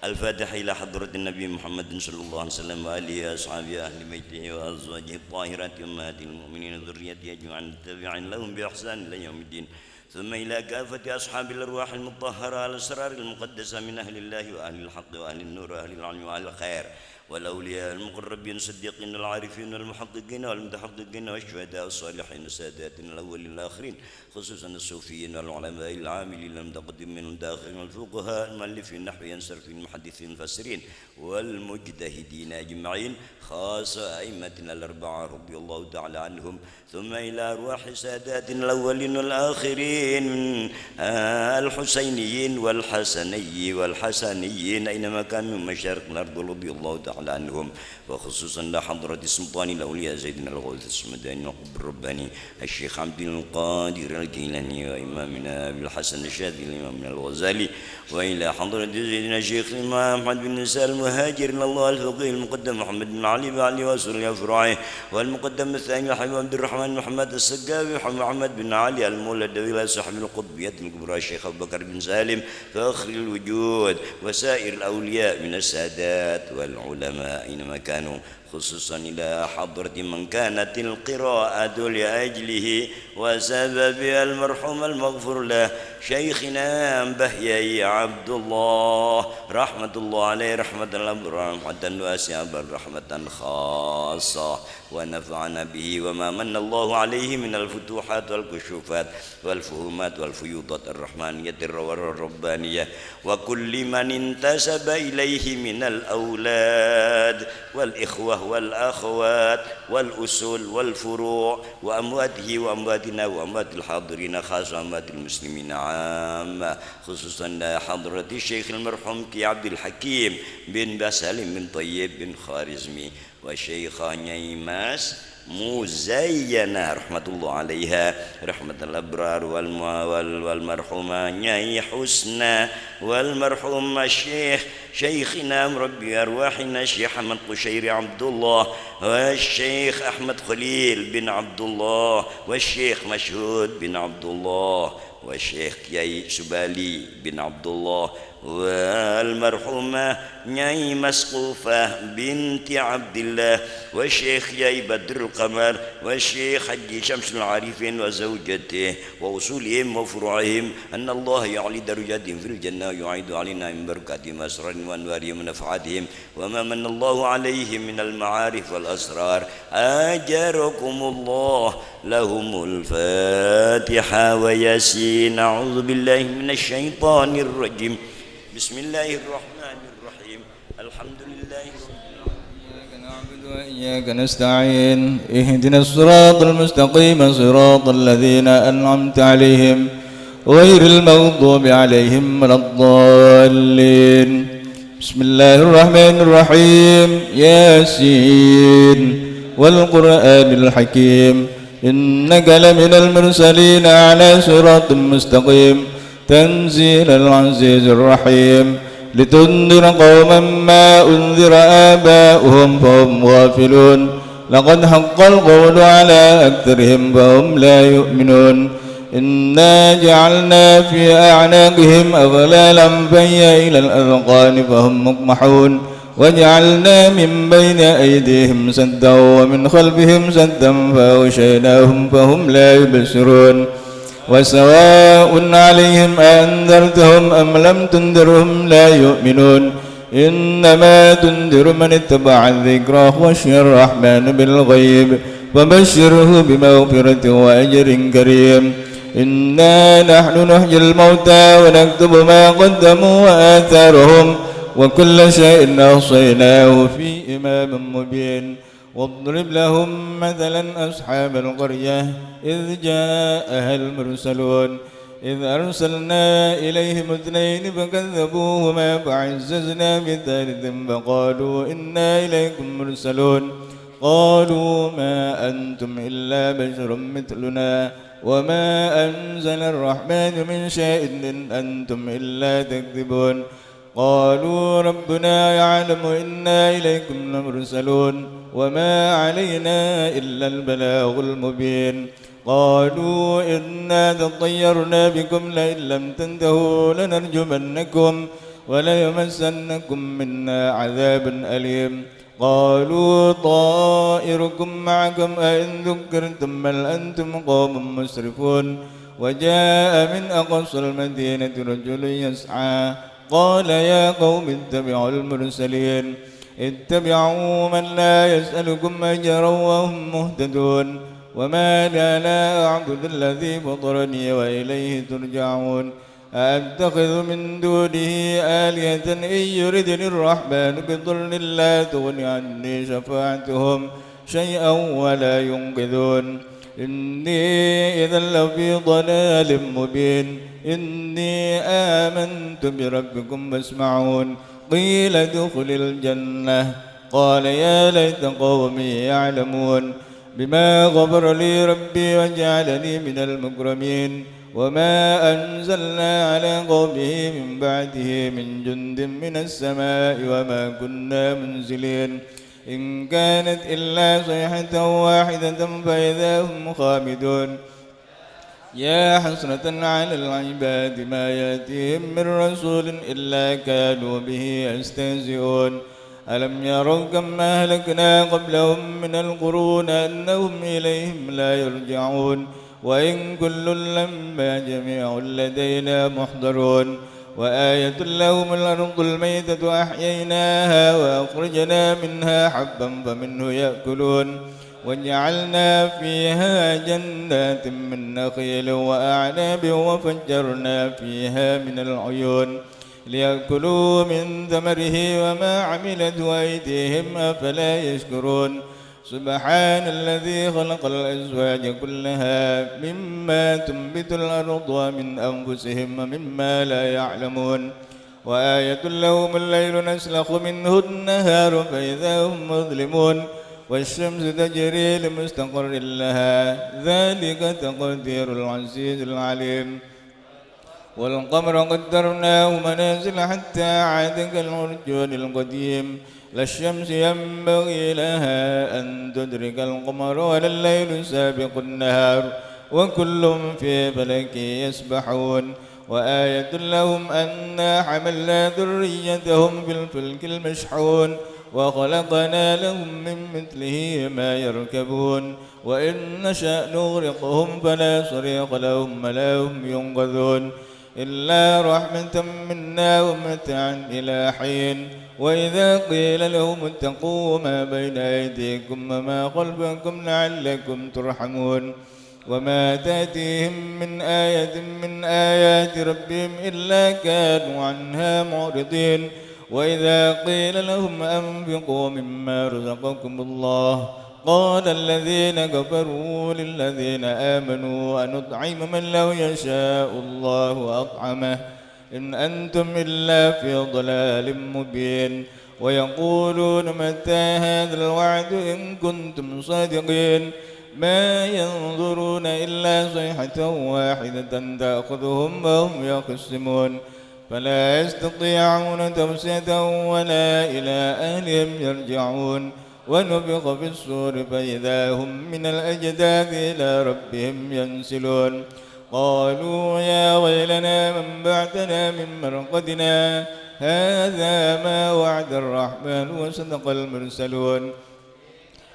Al-Fatihah ila hadratin Nabi Muhammad sallallahu alaihi wasallam wa alihi ashabihi ahli baitihi wa azwajihi tahirati ummatil mu'minin dzurriyyatihi ajma'in tabi'in lahum bi ihsan ila yaumiddin. ثم إلى كافة أصحاب الأرواح المطهرة على الأسرار المقدسة من أهل الله وأهل الحق وأهل النور وأهل العلم وأهل الخير والأولياء المقربين الصديقين العارفين والمحققين والمتحققين والشهداء والصالحين السادات الأولين الآخرين خصوصا الصوفيين والعلماء العاملين المتقدمين من الداخلين والفقهاء المؤلفين النحو ينصرفين المحدثين المفسرين والمجتهدين أجمعين خاصة أئمتنا الأربعة رضي الله تعالى عنهم ثم إلى أرواح سادات الأولين والآخرين الحسينيين والحسنيين أينما كانوا من مشارق الأرض رضي الله تعالى عنهم وخصوصا لحضرة سلطان الأولياء سيدنا الغوث السمداني والقطب الرباني الشيخ عبد القادر الجيلاني وإمامنا أبي الحسن الشاذلي إمامنا الغزالي وإلى حضرة سيدنا الشيخ الإمام محمد بن نساء المهاجر إلى الله الفقيه المقدم محمد بن علي بعلي وسوريا فرعيه والمقدم الثاني الحبيب عبد الرحمن محمد السقافي محمد بن علي المولد إلى صاحب القطبية الكبرى الشيخ أبو بكر بن سالم فأخر الوجود وسائر الأولياء من السادات والعلماء أينما كانوا خصوصا إلى حضرة من كانت القراءة لأجله وسببها المرحوم المغفور له شيخنا بهيي عبد الله رحمة الله عليه رحمة الأبرار رحمة واسعة رحمة خاصة ونفعنا به وما من الله عليه من الفتوحات والكشوفات والفهومات والفيوضات الرحمانية الربانية وكل من انتسب إليه من الأولاد والإخوة والأخوات والأصول والفروع وأمواته وأمواتنا وأموات الحاضرين خاصة أموات المسلمين عامة خصوصا حضرة الشيخ المرحوم كي عبد الحكيم بن بسالم بن طيب بن خارزمي والشيخة نيماس مزينة رحمة الله عليها رحمة الأبرار والمرحومة نيي حسنى والمرحوم الشيخ شيخنا مربي أرواحنا الشيخ أحمد قشيري عبد الله والشيخ أحمد خليل بن عبد الله والشيخ مشهود بن عبد الله والشيخ ياي سبالي بن عبد الله والمرحومة نيي مسقوفة بنت عبد الله والشيخ ياي بدر القمر والشيخ حجي شمس العارفين وزوجته ووصولهم وفروعهم أن الله يعلي درجاتهم في الجنة ويعيد علينا من بركاتهم أسرارهم وأنوارهم ونفعاتهم وما من الله عليهم من المعارف والأسرار أجركم الله لهم الفاتحة وياسين أعوذ بالله من الشيطان الرجيم بسم الله الرحمن الرحيم الحمد لله إياك نعبد وإياك نستعين اهدنا الصراط المستقيم صراط الذين أنعمت عليهم غير المغضوب عليهم ولا الضالين بسم الله الرحمن الرحيم ياسين والقرآن الحكيم إنك لمن المرسلين على صراط مستقيم تنزيل العزيز الرحيم لتنذر قوما ما أنذر آباؤهم فهم غافلون لقد حق القول على أكثرهم فهم لا يؤمنون إنا جعلنا في أعناقهم أغلالا فهي إلى الأذقان فهم مقمحون وجعلنا من بين أيديهم سدا ومن خلفهم سدا فأغشيناهم فهم لا يبصرون وسواء عليهم أأنذرتهم أم لم تنذرهم لا يؤمنون إنما تنذر من اتبع الذكر وخشي الرحمن بالغيب فبشره بمغفرة وأجر كريم إنا نحن نحيي الموتى ونكتب ما قدموا وآثارهم وكل شيء أحصيناه في إمام مبين واضرب لهم مثلا أصحاب القرية إذ جاءها المرسلون إذ أرسلنا إليهم اثنين فكذبوهما فعززنا بثالث فقالوا إنا إليكم مرسلون قالوا ما أنتم إلا بشر مثلنا وما أنزل الرحمن من شيء إن أنتم إلا تكذبون قالوا ربنا يعلم إنا إليكم لمرسلون وما علينا إلا البلاغ المبين قالوا إنا تطيرنا بكم لئن لم تنتهوا لنرجمنكم وليمسنكم منا عذاب أليم قالوا طائركم معكم أئن ذكرتم بل أنتم قوم مسرفون وجاء من أقصى المدينة رجل يسعى قال يا قوم اتبعوا المرسلين اتبعوا من لا يسألكم أجرا وهم مهتدون وما لا أعبد الذي فطرني وإليه ترجعون أأتخذ من دونه آلهة إن يردني الرحمن بضر لا تغني عني شفاعتهم شيئا ولا ينقذون إني إذا لفي ضلال مبين إني آمنت بربكم فاسمعون قيل ادخل الجنة قال يا ليت قومي يعلمون بما غفر لي ربي وجعلني من المكرمين وما أنزلنا على قومه من بعده من جند من السماء وما كنا منزلين إن كانت إلا صيحة واحدة فإذا هم خامدون يا حسرة على العباد ما يأتيهم من رسول إلا كانوا به يستهزئون ألم يروا كم أهلكنا قبلهم من القرون أنهم إليهم لا يرجعون وإن كل لما جميع لدينا محضرون وآية لهم الأرض الميتة أحييناها وأخرجنا منها حبا فمنه يأكلون وجعلنا فيها جنات من نخيل وأعناب وفجرنا فيها من العيون ليأكلوا من ثمره وما عملته أيديهم أفلا يشكرون سبحان الذي خلق الأزواج كلها مما تنبت الأرض ومن أنفسهم ومما لا يعلمون وآية لهم الليل نسلخ منه النهار فإذا هم مظلمون والشمس تجري لمستقر لها ذلك تقدير العزيز العليم والقمر قدرناه منازل حتى عاد كالعرجون القديم لا الشمس ينبغي لها أن تدرك القمر ولا الليل سابق النهار وكل في فلك يسبحون وآية لهم أنا حملنا ذريتهم في الفلك المشحون وخلقنا لهم من مثله ما يركبون وإن نشأ نغرقهم فلا صريخ لهم ولا هم ينقذون إلا رحمة منا ومتعا إلى حين وإذا قيل لهم اتقوا ما بين أيديكم وما خلفكم لعلكم ترحمون وما تأتيهم من آية من آيات ربهم إلا كانوا عنها معرضين وإذا قيل لهم أنفقوا مما رزقكم الله قال الذين كفروا للذين آمنوا أنطعم من لو يشاء الله أطعمه إن أنتم إلا في ضلال مبين ويقولون متى هذا الوعد إن كنتم صادقين ما ينظرون إلا صيحة واحدة تأخذهم وهم يخصمون فلا يستطيعون توصية ولا إلى أهلهم يرجعون ونفخ في الصور فإذا هم من الأجداث إلى ربهم ينسلون قالوا يا ويلنا من بعثنا من مرقدنا هذا ما وعد الرحمن وصدق المرسلون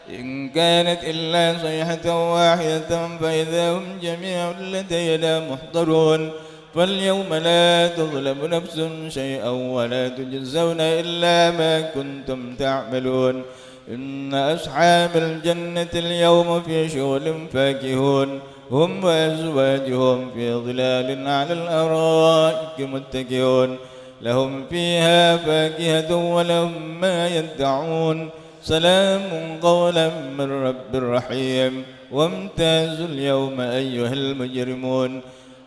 إن كانت إلا صيحة واحدة فإذا هم جميع لدينا محضرون فاليوم لا تظلم نفس شيئا ولا تجزون إلا ما كنتم تعملون إن أصحاب الجنة اليوم في شغل فاكهون هم وأزواجهم في ظلال على الأرائك متكئون لهم فيها فاكهة ولهم ما يدعون سلام قولا من رب رحيم وامتازوا اليوم أيها المجرمون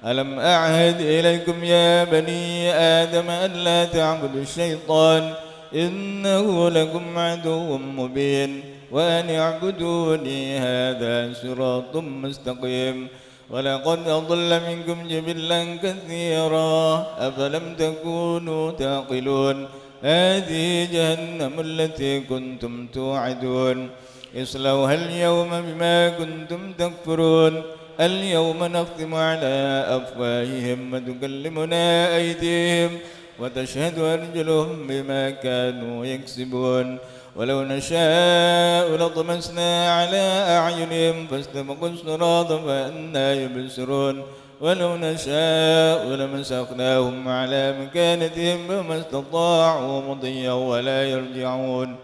ألم أعهد إليكم يا بني آدم ألا تعبدوا الشيطان إنه لكم عدو مبين وأن اعبدوني هذا صراط مستقيم ولقد أضل منكم جبلا كثيرا أفلم تكونوا تعقلون هذه جهنم التي كنتم توعدون اصلوها اليوم بما كنتم تكفرون اليوم نختم على أفواههم وتكلمنا أيديهم وتشهد أرجلهم بما كانوا يكسبون ولو نشاء لطمسنا على أعينهم فاستبقوا الصراط فأنى يبصرون ولو نشاء لمسخناهم على مكانتهم فما استطاعوا مضيا ولا يرجعون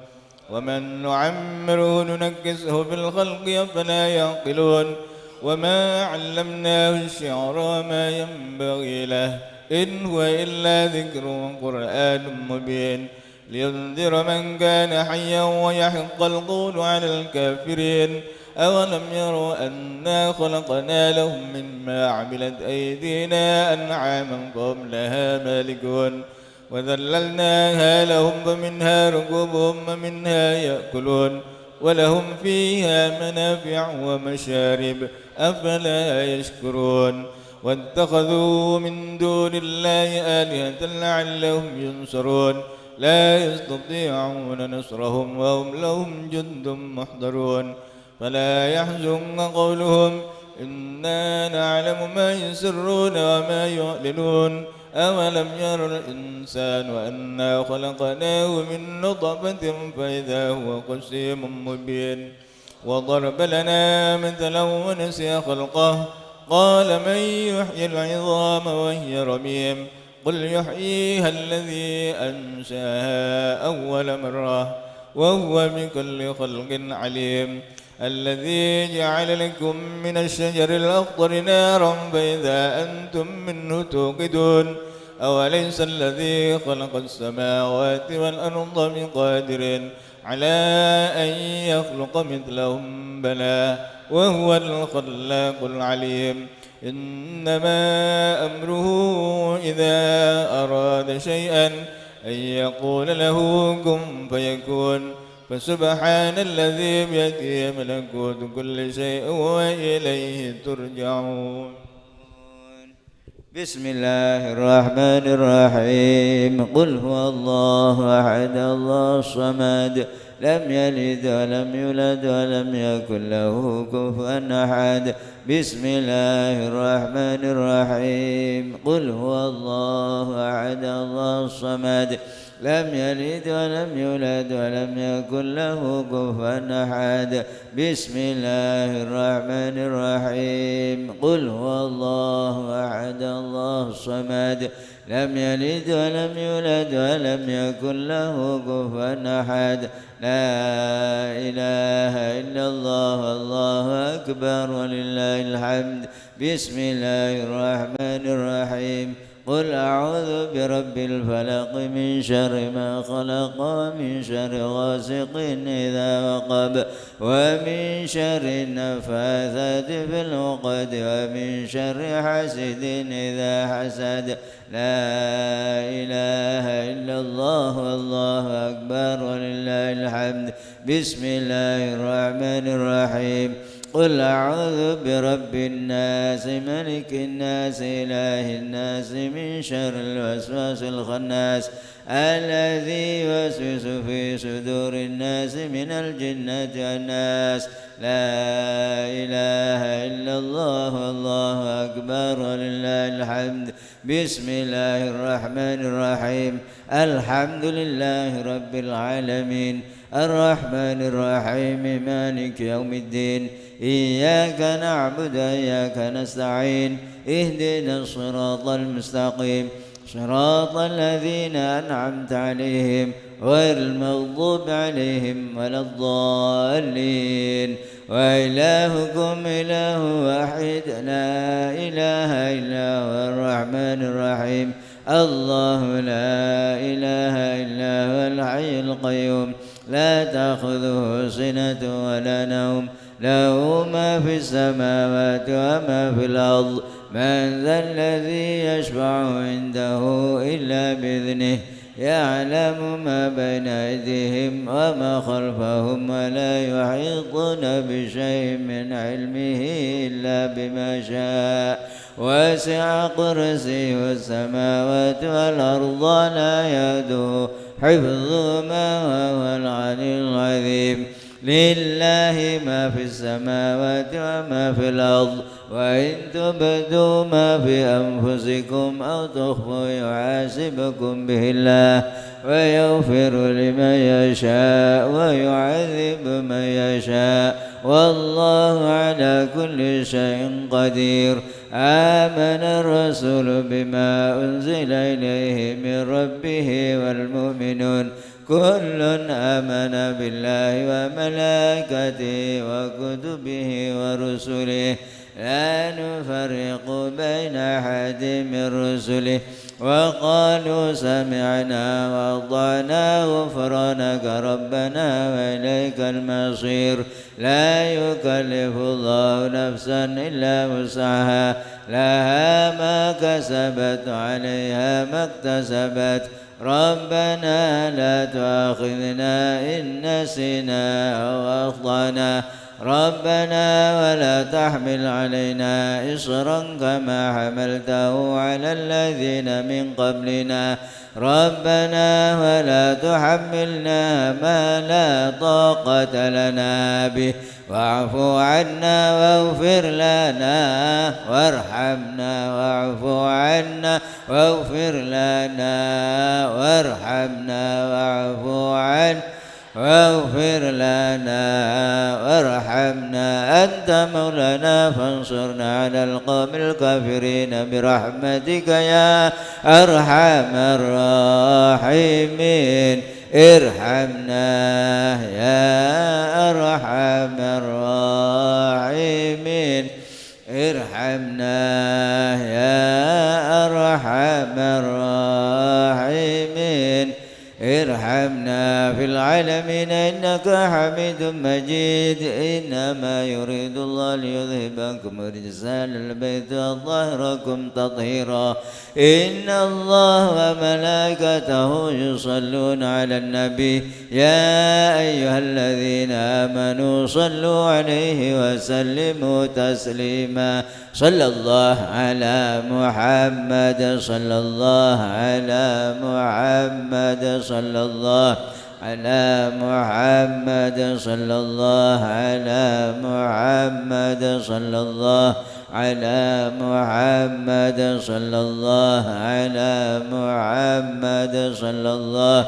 ومن نعمره ننكسه في الخلق أفلا يعقلون وما علمناه الشعر وما ينبغي له إن هو إلا ذكر وقرآن مبين لينذر من كان حيا ويحق القول على الكافرين أولم يروا أنا خلقنا لهم مما عملت أيدينا أنعاما فهم لها مالكون وذللناها لهم فمنها ركوبهم ومنها يأكلون ولهم فيها منافع ومشارب أفلا يشكرون واتخذوا من دون الله آلهة لعلهم ينصرون لا يستطيعون نصرهم وهم لهم جند محضرون فلا يحزنك قولهم إنا نعلم ما يسرون وما يعلنون أولم ير الإنسان أنا خلقناه من نطفة فإذا هو قسيم مبين وضرب لنا مثلا ونسي خلقه قال من يحيي العظام وهي رميم قل يحييها الذي أنشاها أول مرة وهو بكل خلق عليم الذي جعل لكم من الشجر الأخضر نارا فإذا أنتم منه توقدون أوليس الذي خلق السماوات والأرض بقادر على أن يخلق مثلهم بلى وهو الخلاق العليم إنما أمره إذا أراد شيئا أن يقول له كن فيكون فسبحان الذي بيده ملكوت كل شيء وإليه ترجعون بسم الله الرحمن الرحيم قل هو الله أحد الله الصمد لم يلد ولم يولد ولم يكن له كفوا أحد بسم الله الرحمن الرحيم قل هو الله أحد الله الصمد لم يلد ولم يولد ولم يكن له كفوا أحد بسم الله الرحمن الرحيم قل هو الله أحد الله الصمد لم يلد ولم يولد ولم يكن له كفوا أحد لا إله إلا الله الله أكبر ولله الحمد بسم الله الرحمن الرحيم قل أعوذ برب الفلق من شر ما خلق ومن شر غاسق إذا وقب ومن شر النفاثات في العقد ومن شر حاسد إذا حسد. لا إله إلا الله والله أكبر ولله الحمد. بسم الله الرحمن الرحيم. قل أعوذ برب الناس ملك الناس إله الناس من شر الوسواس الخناس الذي يوسوس في صدور الناس من الجنة والناس. لا إله إلا الله والله أكبر ولله الحمد. بسم الله الرحمن الرحيم. الحمد لله رب العالمين الرحمن الرحيم مالك يوم الدين. إياك نعبد وإياك نستعين. اهدنا الصراط المستقيم صراط الذين أنعمت عليهم غير المغضوب عليهم ولا الضالين. وإلهكم إله واحد لا إله إلا هو الرحمن الرحيم. الله لا إله إلا هو الحي القيوم لا تأخذه سنة ولا نوم له ما في السماوات وما في الأرض. من ذا الذي يشفع عنده إلا بإذنه يعلم ما بين أيديهم وما خلفهم ولا يحيطون بشيء من علمه إلا بما شاء. وسع كرسيه السماوات والأرض لا يؤوده حفظهما وهو العلي العظيم. لله ما في السماوات وما في الأرض وإن تبدوا ما في أنفسكم أو تخفوا يحاسبكم به الله ويغفر لمن يشاء ويعذب من يشاء والله على كل شيء قدير. آمن الرسول بما أنزل إليه من ربه والمؤمنون كل آمن بالله وملائكته وكتبه ورسله لا نفرق بين أحد من رسله وقالوا سمعنا وأطعنا غفرانك ربنا وإليك المصير. لا يكلف الله نفسا إلا وسعها لها ما كسبت عليها ما اكتسبت. ربنا لا تؤاخذنا إن نسينا أو أخطأنا ربنا ولا تحمل علينا إصرا كما حملته على الذين من قبلنا ربنا ولا تحملنا ما لا طاقة لنا به واعف عنا واغفر لنا وارحمنا واعف عنا واغفر لنا وارحمنا واعف عنا واغفر لنا وارحمنا أنت مولانا فانصرنا على القوم الكافرين برحمتك يا أرحم الراحمين. ارحمنا يا أرحم الراحمين. ارحمنا يا أرحم الراحمين. ارحمنا في العالمين إنك حميد مجيد. إنما يريد الله ليذهب عنكم الرجس أهل البيت ويطهركم تطهيرا. إن الله وملائكته يصلون على النبي يا أيها الذين آمنوا صلوا عليه وسلموا تسليما. صلى الله على محمد صلى الله على محمد صلى الله على محمد صلى الله على محمد صلى الله على محمد صلى الله على محمد صلى الله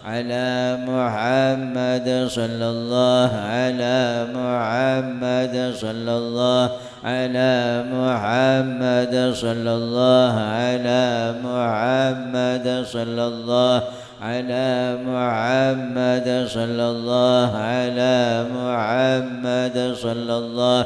على محمد صلى الله على محمد صلى الله على محمد صلى الله على محمد صلى الله على محمد صلى الله على محمد صلى الله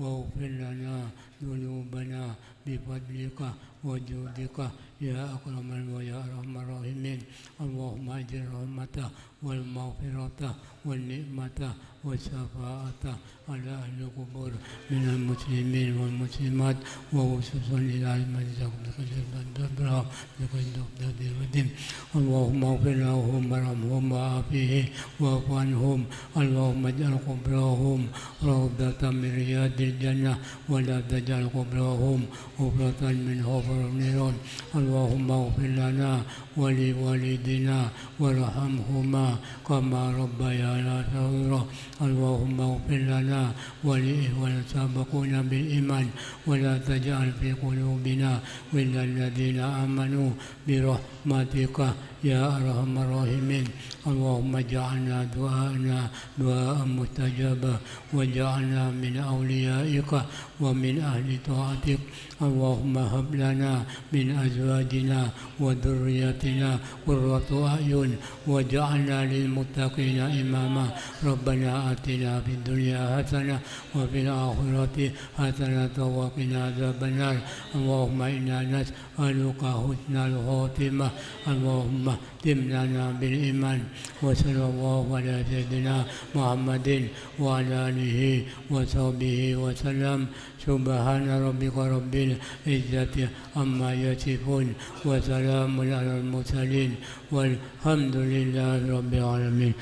واغفر لنا ذنوبنا بفضلك وجودك يا أكرم ويا أرحم الراحمين. اللهم أجر الرحمة والمغفرة والنعمة والشفاعة على أهل القبور من المسلمين والمسلمات وخصوصا إلى المنزل بقدر الدين. اللهم اغفر لهم وارحمهم وعافهم واعف عنهم. اللهم اجعل قبورهم روضة من رياض الجنة ولا تجعل قبورهم حفرة من حفر النيران. اللهم اغفر لنا ولوالدنا وارحمهما كما ربيانا صغيرا. اللهم اغفر لنا ولإخواننا سبقونا بالإيمان ولا تجعل في قلوبنا غلا الذين آمنوا برحمتك يا أرحم الراحمين. اللهم اجعلنا دعاء مستجابا واجعلنا من أوليائك ومن أهل طاعتك. اللهم هب لنا من أزواجنا وذريتنا قرة أعين واجعلنا للمتقين إماما. ربنا آتنا في الدنيا حسنة وفي الآخرة حسنة وقنا عذاب النار. اللهم إنا نسألك حسن الخاتمة. اللهم اختم لنا بالإيمان. وصلى الله على سيدنا محمد وعلى آله وصحبه وسلم. سبحان ربك رب العزة عما يصفون وسلام على المرسلين والحمد لله رب العالمين.